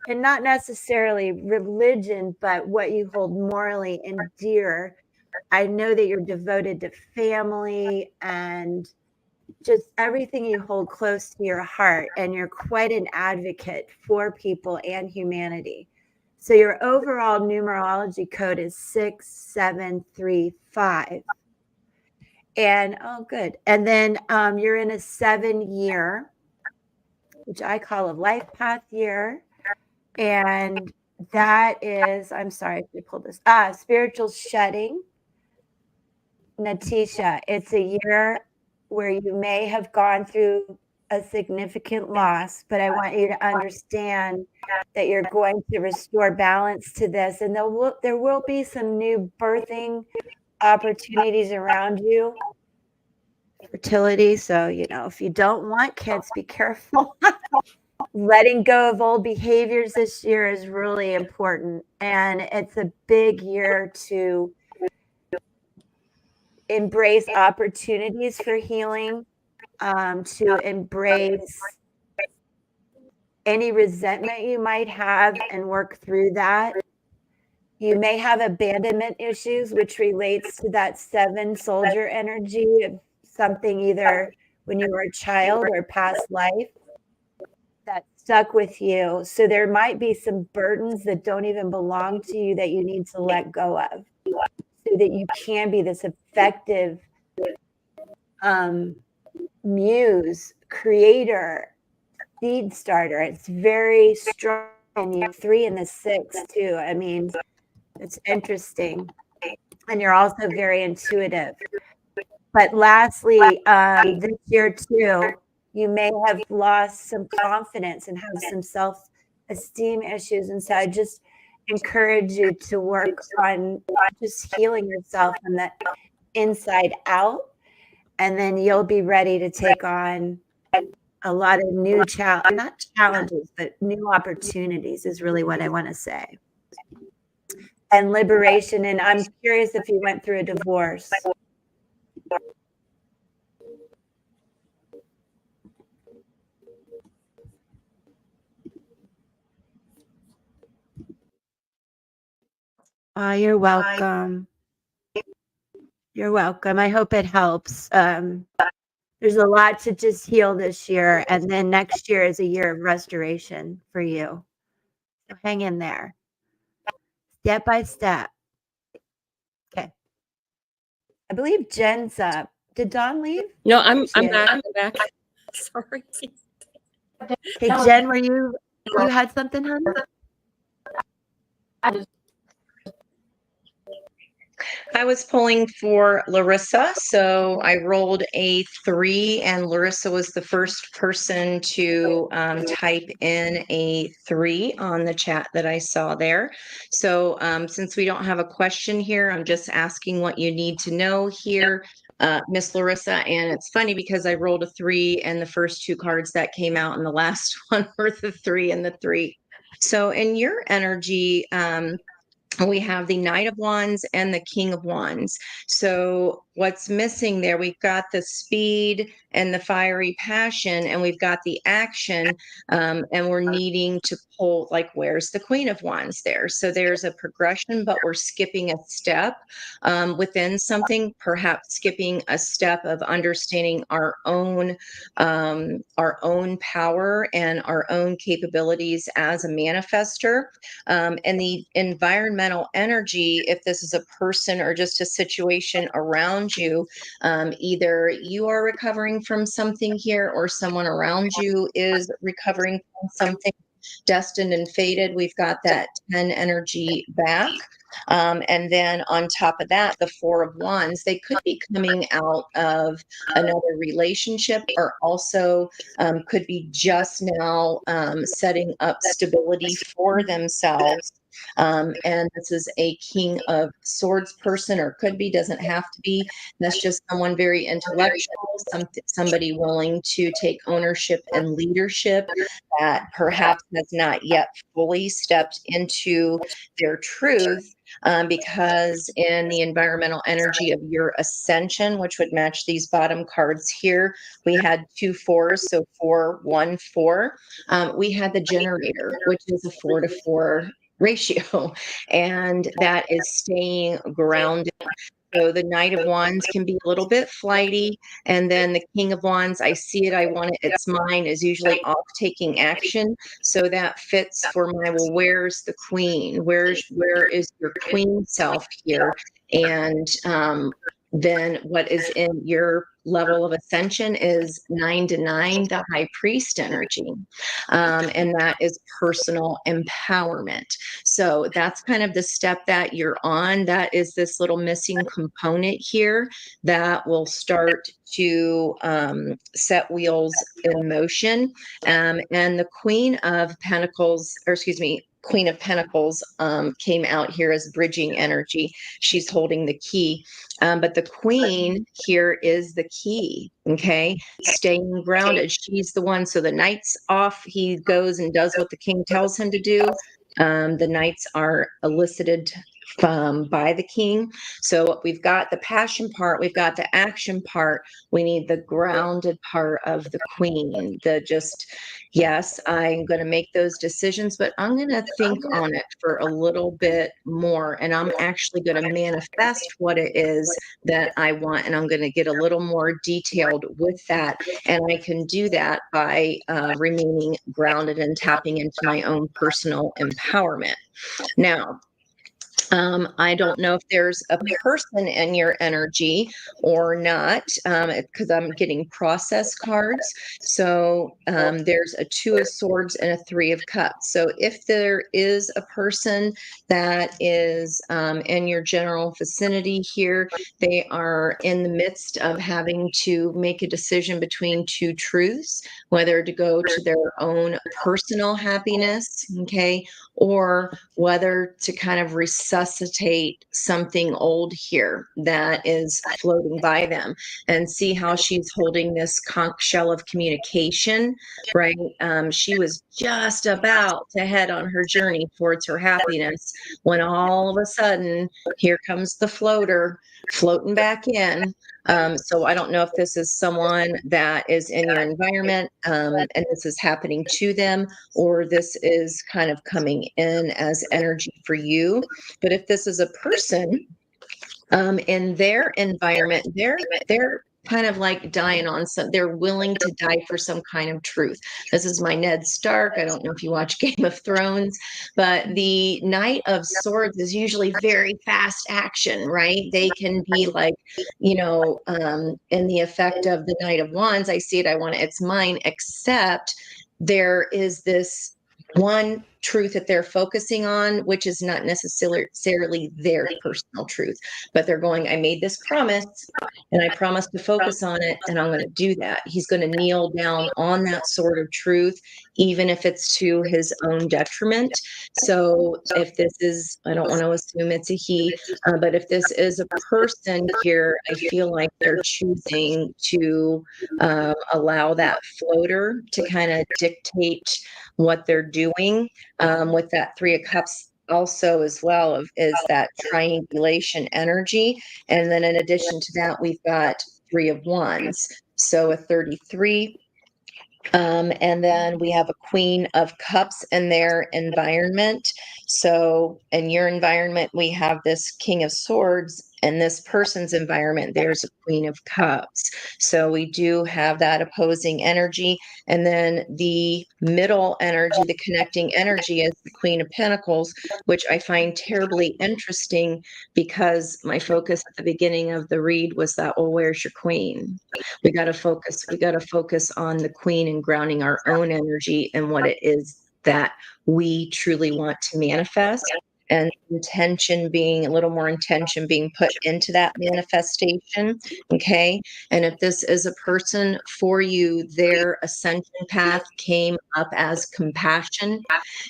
and not necessarily religion, but what you hold morally and dear. I know that you're devoted to family and just everything you hold close to your heart, and you're quite an advocate for people and humanity. So your overall numerology code is 6735. And good. And then you're in a 7-year, which I call a life path year. And that is, I'm sorry, if you pull this, spiritual shedding. Natisha, it's a year where you may have gone through a significant loss, but I want you to understand that you're going to restore balance to this, and there will be some new birthing opportunities around you. Fertility. So, if you don't want kids, be careful. Letting go of old behaviors this year is really important, and it's a big year to embrace opportunities for healing, to embrace any resentment you might have and work through that. You may have abandonment issues, which relates to that 7 soldier energy of something either when you were a child or past life that stuck with you. So there might be some burdens that don't even belong to you that you need to let go of, so that you can be this effective muse, creator, seed starter. It's very strong in you. 3 and the 6 too. I mean, it's interesting. And you're also very intuitive. But lastly, this year too, you may have lost some confidence and have some self-esteem issues. And so I just encourage you to work on just healing yourself from the inside out. And then you'll be ready to take on a lot of new not challenges, but new opportunities is really what I want to say. And liberation. And I'm curious if you went through a divorce. You're welcome. You're welcome. I hope it helps. There's a lot to just heal this year, and then next year is a year of restoration for you. So hang in there, step by step. Okay. I believe Jen's up. Did Dawn leave? No, I'm back. I'm back. Sorry. Okay, Jen, you had something, honey? I was pulling for Larissa, so I rolled a 3, and Larissa was the first person to type in a 3 on the chat that I saw there. So since we don't have a question here, I'm just asking what you need to know here, Miss Larissa. And it's funny because I rolled a 3, and the first 2 cards that came out, and the last one were the 3 and the 3. So in your energy, we have the Knight of Wands and the King of Wands. So what's missing there? We've got the speed and the fiery passion, and we've got the action, and we're needing to pull, like, where's the Queen of Wands there? So there's a progression, but we're skipping a step within something, perhaps skipping a step of understanding our own power and our own capabilities as a manifester. And the environmental energy, if this is a person or just a situation around you, either you are recovering from something here or someone around you is recovering from something. Destined and fated, we've got that 10 energy back. And then on top of that, the 4 of Wands, they could be coming out of another relationship, or also could be just now setting up stability for themselves. And this is a King of Swords person, or could be, doesn't have to be. That's just someone very intellectual, somebody willing to take ownership and leadership that perhaps has not yet fully stepped into their truth. Because in the environmental energy of your ascension, which would match these bottom cards here, we had 2 4s, so 4 1 4. We had the generator, which is a 4 to 4 ratio, and that is staying grounded. So the Knight of Wands can be a little bit flighty, and then the King of Wands, I see it, I want it, it's mine, is usually off taking action. So that fits for my, well, where's the Queen? Where is your Queen self here? And then what is in your level of ascension is 9 to 9, the High Priest energy. And that is personal empowerment. So that's kind of the step that you're on. That is this little missing component here that will start to set wheels in motion. And the Queen of Pentacles, or excuse me, Queen of Pentacles came out here as bridging energy. She's holding the key. But the Queen here is the key, okay? Staying grounded. She's the one. So the Knight's off. He goes and does what the King tells him to do. The Knights are elicited by the King. So we've got the passion part, we've got the action part, we need the grounded part of the Queen. The just, yes, I'm going to make those decisions, but I'm going to think on it for a little bit more, and I'm actually going to manifest what it is that I want, and I'm going to get a little more detailed with that. And I can do that by remaining grounded and tapping into my own personal empowerment. Now, I don't know if there's a person in your energy or not, because I'm getting process cards. So there's a Two of Swords and a Three of Cups. So if there is a person that is in your general vicinity here, they are in the midst of having to make a decision between two truths, whether to go to their own personal happiness, okay, or whether to kind of resuscitate something old here that is floating by them, and see how she's holding this conch shell of communication, right? She was just about to head on her journey towards her happiness when all of a sudden, here comes the floater floating back in. So I don't know if this is someone that is in your environment, and this is happening to them, or this is kind of coming in as energy for you. But if this is a person, in their environment, they're kind of like dying on some, they're willing to die for some kind of truth. This is my Ned Stark. I don't know if you watch Game of Thrones, but the Knight of Swords is usually very fast action, right? They can be like, in the effect of the Knight of Wands, I see it, I want it, it's mine, except there is this one truth that they're focusing on, which is not necessarily their personal truth, but they're going, I made this promise and I promised to focus on it, and I'm going to do that. He's going to kneel down on that sort of truth, even if it's to his own detriment. So if this is, I don't want to assume it's a he, but if this is a person here, I feel like they're choosing to allow that floater to kind of dictate what they're doing, with that Three of Cups also as well, is that triangulation energy. And then in addition to that, we've got Three of Wands, so a 33. And then we have a Queen of Cups in their environment. So in your environment, we have this King of Swords. In this person's environment, there's a Queen of Cups. So we do have that opposing energy. And then the middle energy, the connecting energy, is the Queen of Pentacles, which I find terribly interesting, because my focus at the beginning of the read was that, well, where's your queen? We got to focus on the queen and grounding our own energy and what it is that we truly want to manifest, and intention being a little more intention being put into that manifestation. Okay. And if this is a person for you, their ascension path came up as compassion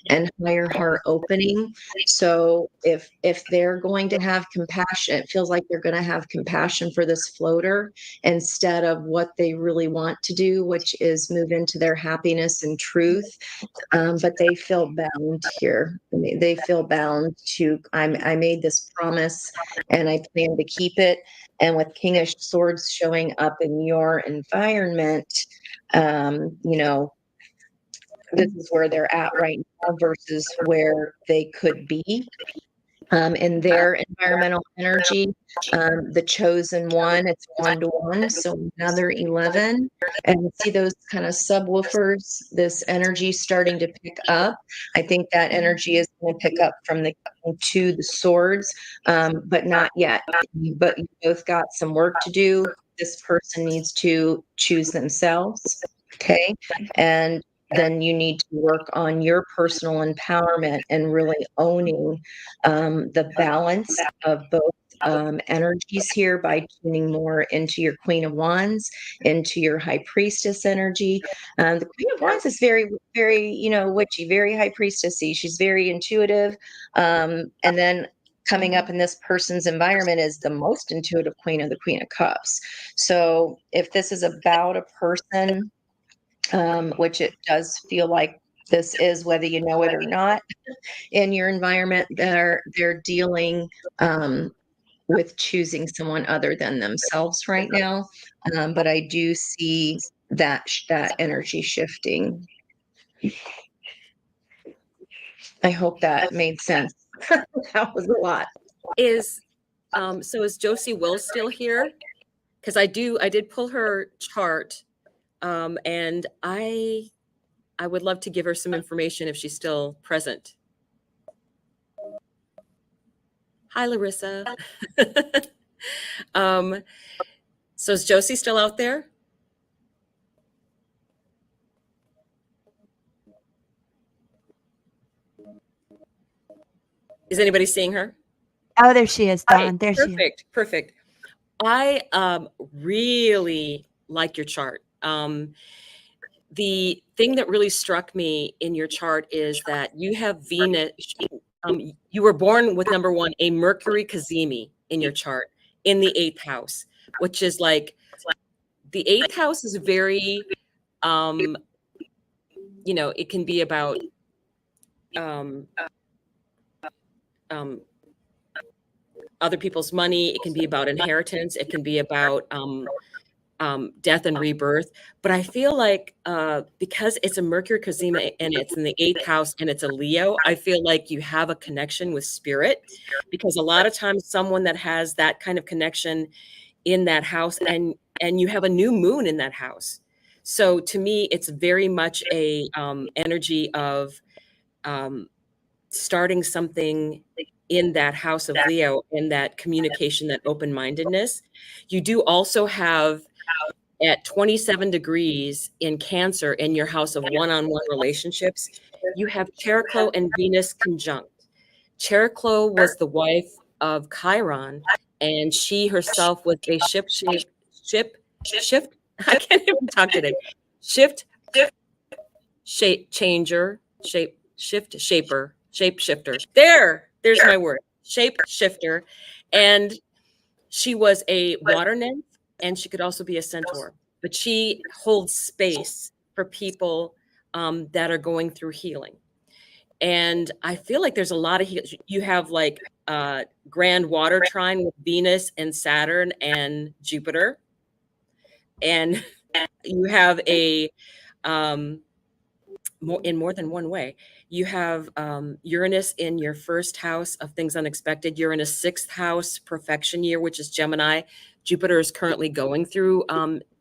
and higher heart opening. So if they're going to have compassion, it feels like they're going to have compassion for this floater instead of what they really want to do, which is move into their happiness and truth. But they feel bound here. They feel bound to, I made this promise and I plan to keep it. And with King of Swords showing up in your environment, this is where they're at right now versus where they could be. In their environmental energy, the chosen one, it's 1-to-1, so another 11. And see those kind of subwoofers, this energy starting to pick up. I think that energy is going to pick up from the King to the Swords, but not yet. But you both got some work to do. This person needs to choose themselves. Okay. And then you need to work on your personal empowerment and really owning the balance of both energies here by tuning more into your Queen of Wands, into your High Priestess energy. The Queen of Wands is very, very, witchy, very High Priestessy. She's very intuitive. And then coming up in this person's environment is the most intuitive Queen of the Queen of Cups. So if this is about a person, which it does feel like this is, whether you know it or not, in your environment, they're dealing with choosing someone other than themselves right now. But I do see that energy shifting. I hope that made sense. That was a lot. Is is Josie Will still here? Because I did pull her chart, and I would love to give her some information if she's still present. Hi, Larissa. So is Josie still out there? Is anybody seeing her? Oh, there she is, Hi. Dawn. There she is. Perfect. Perfect. I really like your chart. The thing that really struck me in your chart is that you have Venus. You were born with number one, a Mercury Cazimi in your chart in the eighth house, which is like the eighth house is very, it can be about um, um, other people's money. It can be about inheritance. It can be about death and rebirth. But I feel like because it's a Mercury Cazima and it's in the eighth house and it's a Leo, I feel like you have a connection with spirit, because a lot of times someone that has that kind of connection in that house, and you have a new moon in that house. So to me, it's very much a energy of starting something in that house of Leo, in that communication, that open-mindedness. You do also have at 27 degrees in Cancer in your house of one-on-one relationships, you have Chariklo and Venus conjunct. Chariklo was the wife of Chiron, and she herself was a shift. I can't even talk today. Shift shape changer, shape shifter. There's my word. Shape shifter. And she was a water nymph, and she could also be a centaur, but she holds space for people that are going through healing. And I feel like there's a lot of you have like grand water trine with Venus and Saturn and Jupiter, and you have a in more than one way. You have Uranus in your first house of things unexpected. You're in a sixth house perfection year, which is Gemini. Jupiter is currently going through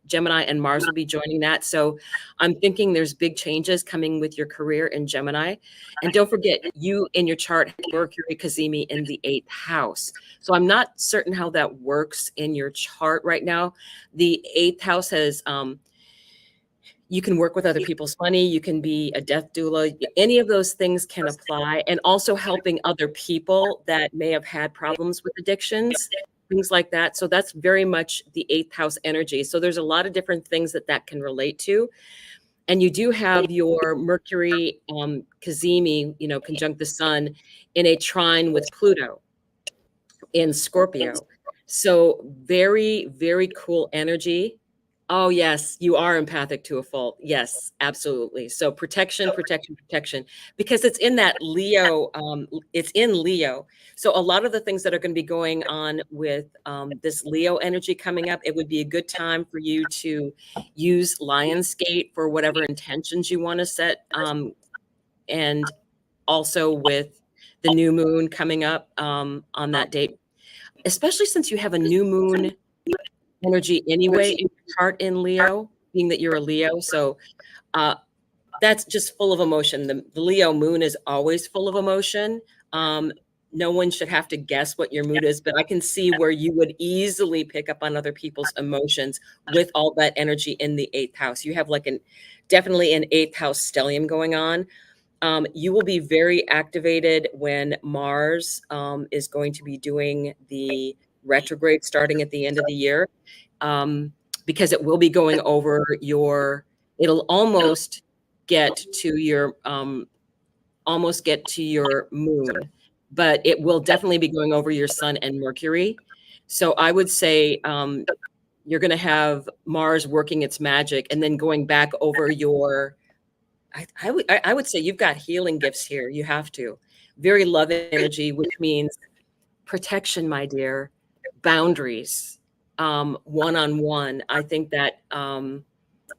Gemini, and Mars will be joining that. So I'm thinking there's big changes coming with your career in Gemini. And don't forget, you in your chart have Mercury Cazimi in the eighth house. So I'm not certain how that works in your chart right now. The eighth house has you can work with other people's money. You can be a death doula. Any of those things can apply. And also helping other people that may have had problems with addictions, things like that. So that's very much the eighth house energy. So there's a lot of different things that can relate to. And you do have your Mercury Cazimi, conjunct the sun in a trine with Pluto in Scorpio. So very, very cool energy. Oh, yes, you are empathic to a fault. Yes, absolutely. So protection, because it's in that Leo, it's in Leo. So a lot of the things that are going to be going on with this Leo energy coming up, it would be a good time for you to use Lionsgate for whatever intentions you want to set. And also with the new moon coming up on that date, especially since you have a new moon energy anyway in your chart in Leo, being that you're a Leo. So that's just full of emotion. The Leo moon is always full of emotion. No one should have to guess what your mood is, but I can see where you would easily pick up on other people's emotions with all that energy in the eighth house. You have like definitely an eighth house stellium going on. You will be very activated when Mars is going to be doing the retrograde starting at the end of the year, because it will be going over it'll almost get to your moon, but it will definitely be going over your sun and Mercury. So I would say you're going to have Mars working its magic and then going back over your I would say you've got healing gifts here. You have to. Very love energy, which means protection, my dear, boundaries, one-on-one. I think that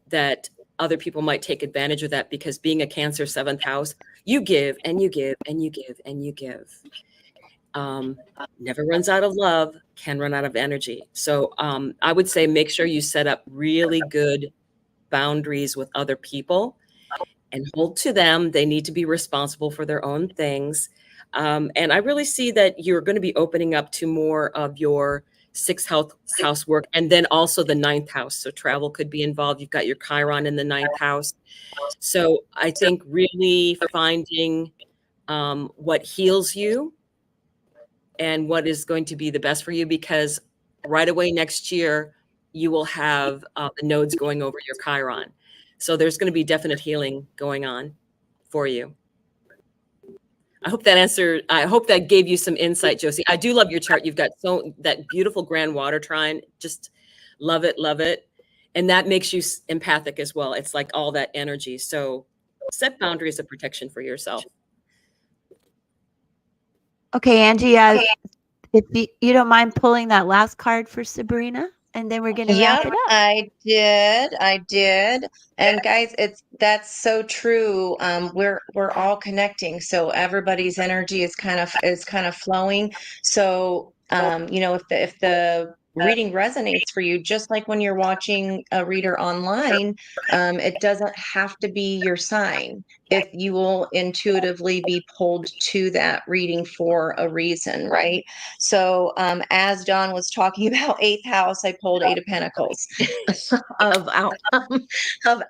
that other people might take advantage of that, because being a Cancer seventh house, you give and you give and you give and you give. Never runs out of love, can run out of energy. So I would say make sure you set up really good boundaries with other people, and hold to them. They need to be responsible for their own things. And I really see that you're going to be opening up to more of your sixth house work, and then also the ninth house. So travel could be involved. You've got your Chiron in the ninth house. So I think really finding what heals you and what is going to be the best for you, because right away next year, you will have the nodes going over your Chiron. So there's going to be definite healing going on for you. I hope that gave you some insight, Josie. I do love your chart. You've got that beautiful grand water trine. Just love it, love it. And that makes you empathic as well. It's like all that energy. So set boundaries of protection for yourself. Okay, Angie, if you don't mind pulling that last card for Sabrina, and then we're going to wrap it up. I did. And guys, that's so true. We're all connecting, so everybody's energy is kind of flowing. So if the reading resonates for you, just like when you're watching a reader online, it doesn't have to be your sign. If you will intuitively be pulled to that reading for a reason, right? So, as Dawn was talking about eighth house, I pulled Eight of Pentacles of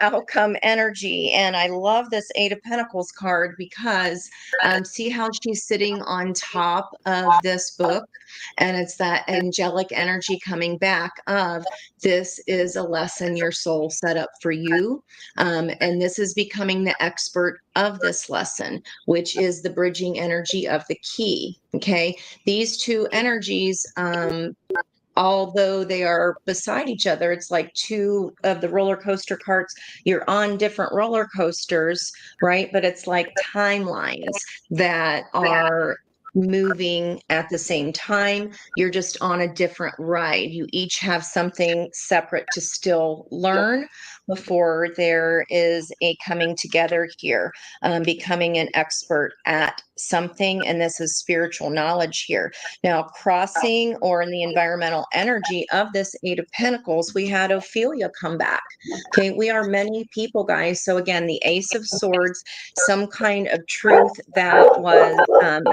outcome energy, and I love this Eight of Pentacles card because see how she's sitting on top of this book, and it's that angelic energy coming back of this is a lesson your soul set up for you, and this is becoming the expert of this lesson, which is the bridging energy of the key. Okay, these two energies, although they are beside each other, it's like two of the roller coaster carts. You're on different roller coasters, right? But it's like timelines that are moving at the same time. You're just on a different ride. You each have something separate to still learn before there is a coming together here, becoming an expert at something. And this is spiritual knowledge here. Now, crossing or in the environmental energy of this Eight of Pentacles, we had Ophelia come back. Okay, we are many people, guys. So again, the Ace of Swords, some kind of truth that was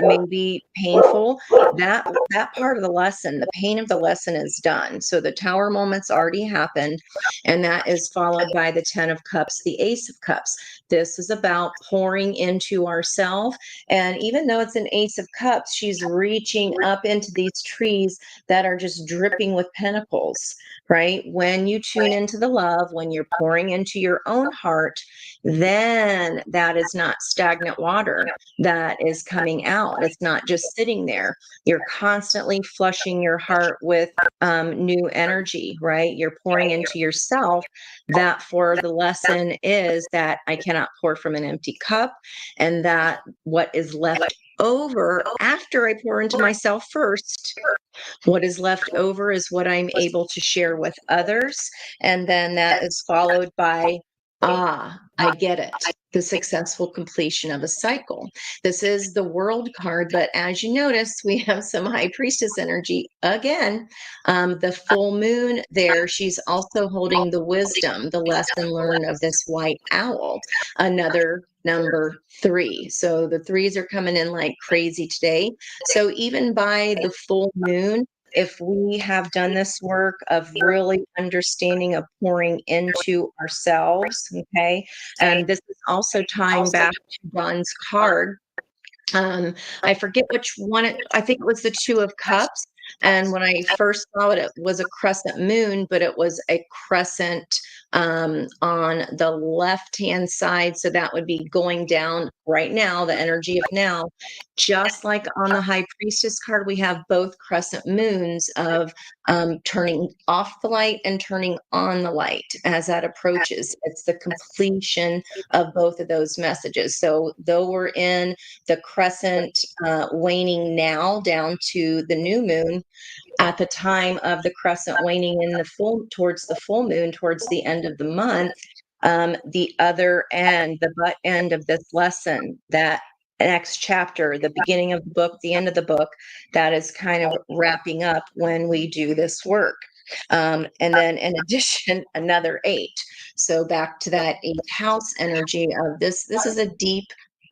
maybe painful. That part of the lesson, the pain of the lesson is done. So the Tower moment's already happened, and that is followed by the Ten of Cups, the Ace of Cups. This is about pouring into ourselves. And even though it's an Ace of Cups, she's reaching up into these trees that are just dripping with pentacles, right? When you tune into the love, when you're pouring into your own heart, then that is not stagnant water that is coming out. It's not just sitting there. You're constantly flushing your heart with new energy, right? You're pouring into yourself. That for the lesson is that I cannot pour from an empty cup, and that what is left over after I pour into myself first, what is left over is what I'm able to share with others. And then that is followed by, I get it. The successful completion of a cycle. This is the World card, but as you notice, we have some High Priestess energy again. The full moon there, she's also holding the wisdom, the lesson learned of this white owl, another number 3. So the threes are coming in like crazy today. So even by the full moon, if we have done this work of really understanding of pouring into ourselves, okay, and this is also tying back to Ron's card. I forget which one, I think it was the Two of Cups. And when I first saw it, it was a crescent moon, but it was a crescent on the left-hand side. So that would be going down right now, the energy of now. Just like on the High Priestess card, we have both crescent moons of turning off the light and turning on the light as that approaches. It's the completion of both of those messages. So though we're in the crescent waning now down to the new moon, at the time of the crescent waning in the full towards the full moon, towards the end of the month, the other end, the butt end of this lesson, that next chapter, the beginning of the book, the end of the book, that is kind of wrapping up when we do this work. And then in addition, another 8. So back to that 8th house energy of this is a deep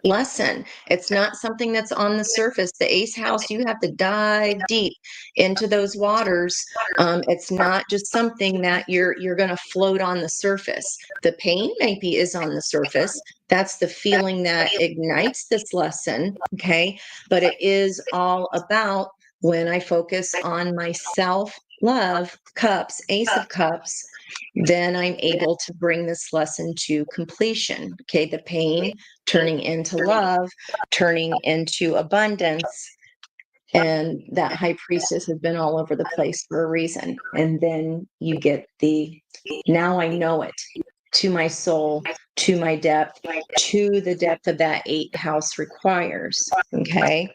lesson. It's not something that's on the surface. The 8th house, you have to dive deep into those waters. It's not just something that you're going to float on the surface. The pain maybe is on the surface. That's the feeling that ignites this lesson, okay? But it is all about when I focus on myself love, cups, Ace of Cups, then I'm able to bring this lesson to completion. Okay, the pain turning into love, turning into abundance. And that High Priestess has been all over the place for a reason. And then you get the now I know it to my soul, to my depth, to the depth of that 8th house requires. Okay.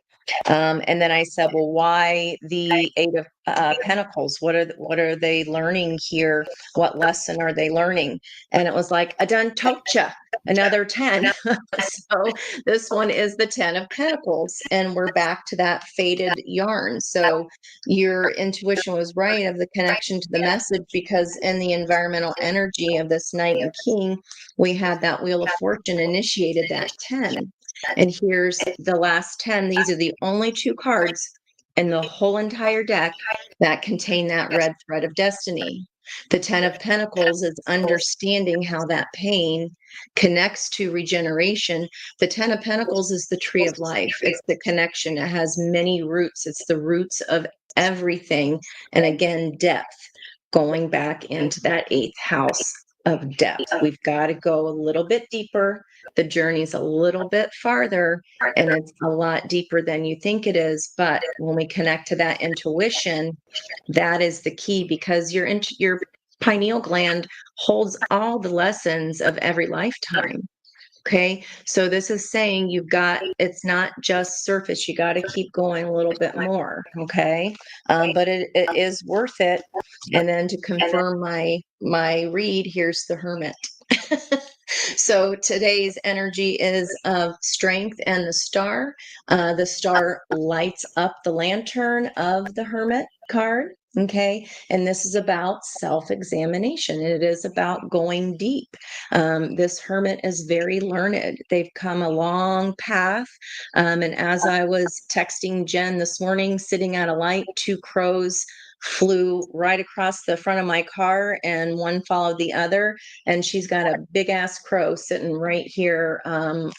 And then I said, well, why the 8 of Pentacles? What are they learning here? What lesson are they learning? And it was like, I done told ya, another 10. So this one is the 10 of Pentacles, and we're back to that faded yarn. So your intuition was right of the connection to the message, because in the environmental energy of this Knight and King, we had that Wheel of Fortune initiated that 10. And here's the last 10. These are the only 2 cards in the whole entire deck that contain that red thread of destiny. The 10 of Pentacles is understanding how that pain connects to regeneration. The 10 of Pentacles is the tree of life. It's the connection. It has many roots. It's the roots of everything. And again, depth, going back into that 8th house of depth. We've got to go a little bit deeper. The journey's a little bit farther, and it's a lot deeper than you think it is. But when we connect to that intuition, that is the key, because your pineal gland holds all the lessons of every lifetime. Okay, so this is saying it's not just surface. You got to keep going a little bit more. Okay, but it is worth it. And then to confirm my read, here's the Hermit. So today's energy is of strength and the star. The star lights up the lantern of the Hermit card. Okay. And this is about self-examination. It is about going deep. This hermit is very learned. They've come a long path. And as I was texting Jen this morning, sitting at a light, 2 crows flew right across the front of my car, and one followed the other. And she's got a big ass crow sitting right here on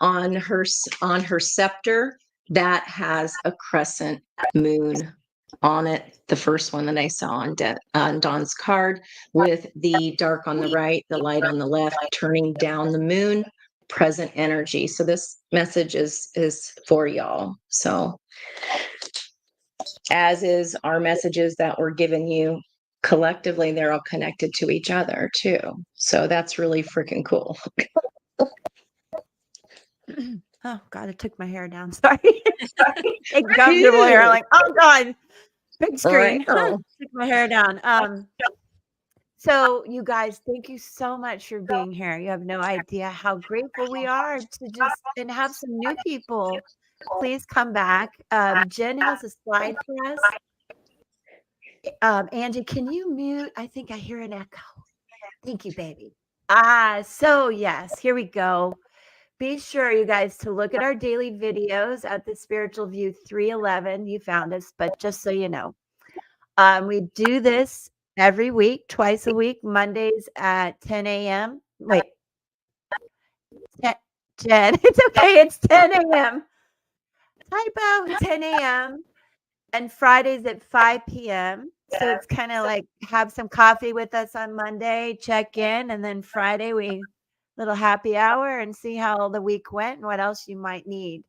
her scepter that has a crescent moon on it. The first one that I saw on Dawn's card, with the dark on the right, the light on the left, turning down the moon, present energy. So this message is for y'all. So as is our messages that were given you collectively, they're all connected to each other too. So that's really freaking cool. Oh God, I took my hair down. Sorry. Uncomfortable hair. I'm like, oh God, big screen. Right. Took my hair down. So you guys, thank you so much for being here. You have no idea how grateful we are to just and have some new people. Please come back. Jen has a slide for us. Angie, can you mute? I think I hear an echo. Thank you, baby. So yes, here we go. Be sure, you guys, to look at our daily videos at the Spiritual View 311. You found us, but just so you know, we do this every week, twice a week, Mondays at 10 a.m. Wait, 10, it's okay. It's 10 a.m. Typo, 10 a.m. and Fridays at 5 p.m. So it's kind of like have some coffee with us on Monday, check in, and then Friday we little happy hour and see how the week went and what else you might need.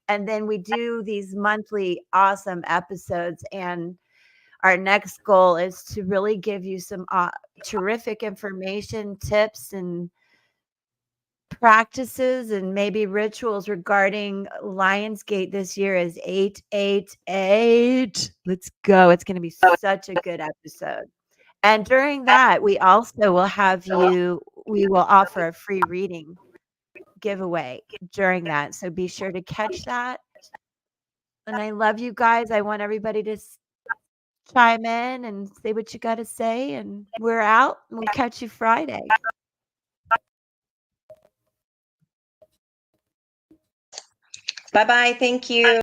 And then we do these monthly awesome episodes, and our next goal is to really give you some terrific information, tips, and practices and maybe rituals regarding Lionsgate this year is 888. Let's go. It's going to be such a good episode. And during that, we also will we will offer a free reading giveaway during that. So be sure to catch that. And I love you guys. I want everybody to chime in and say what you got to say. And we're out. We'll catch you Friday. Bye-bye. Thank you.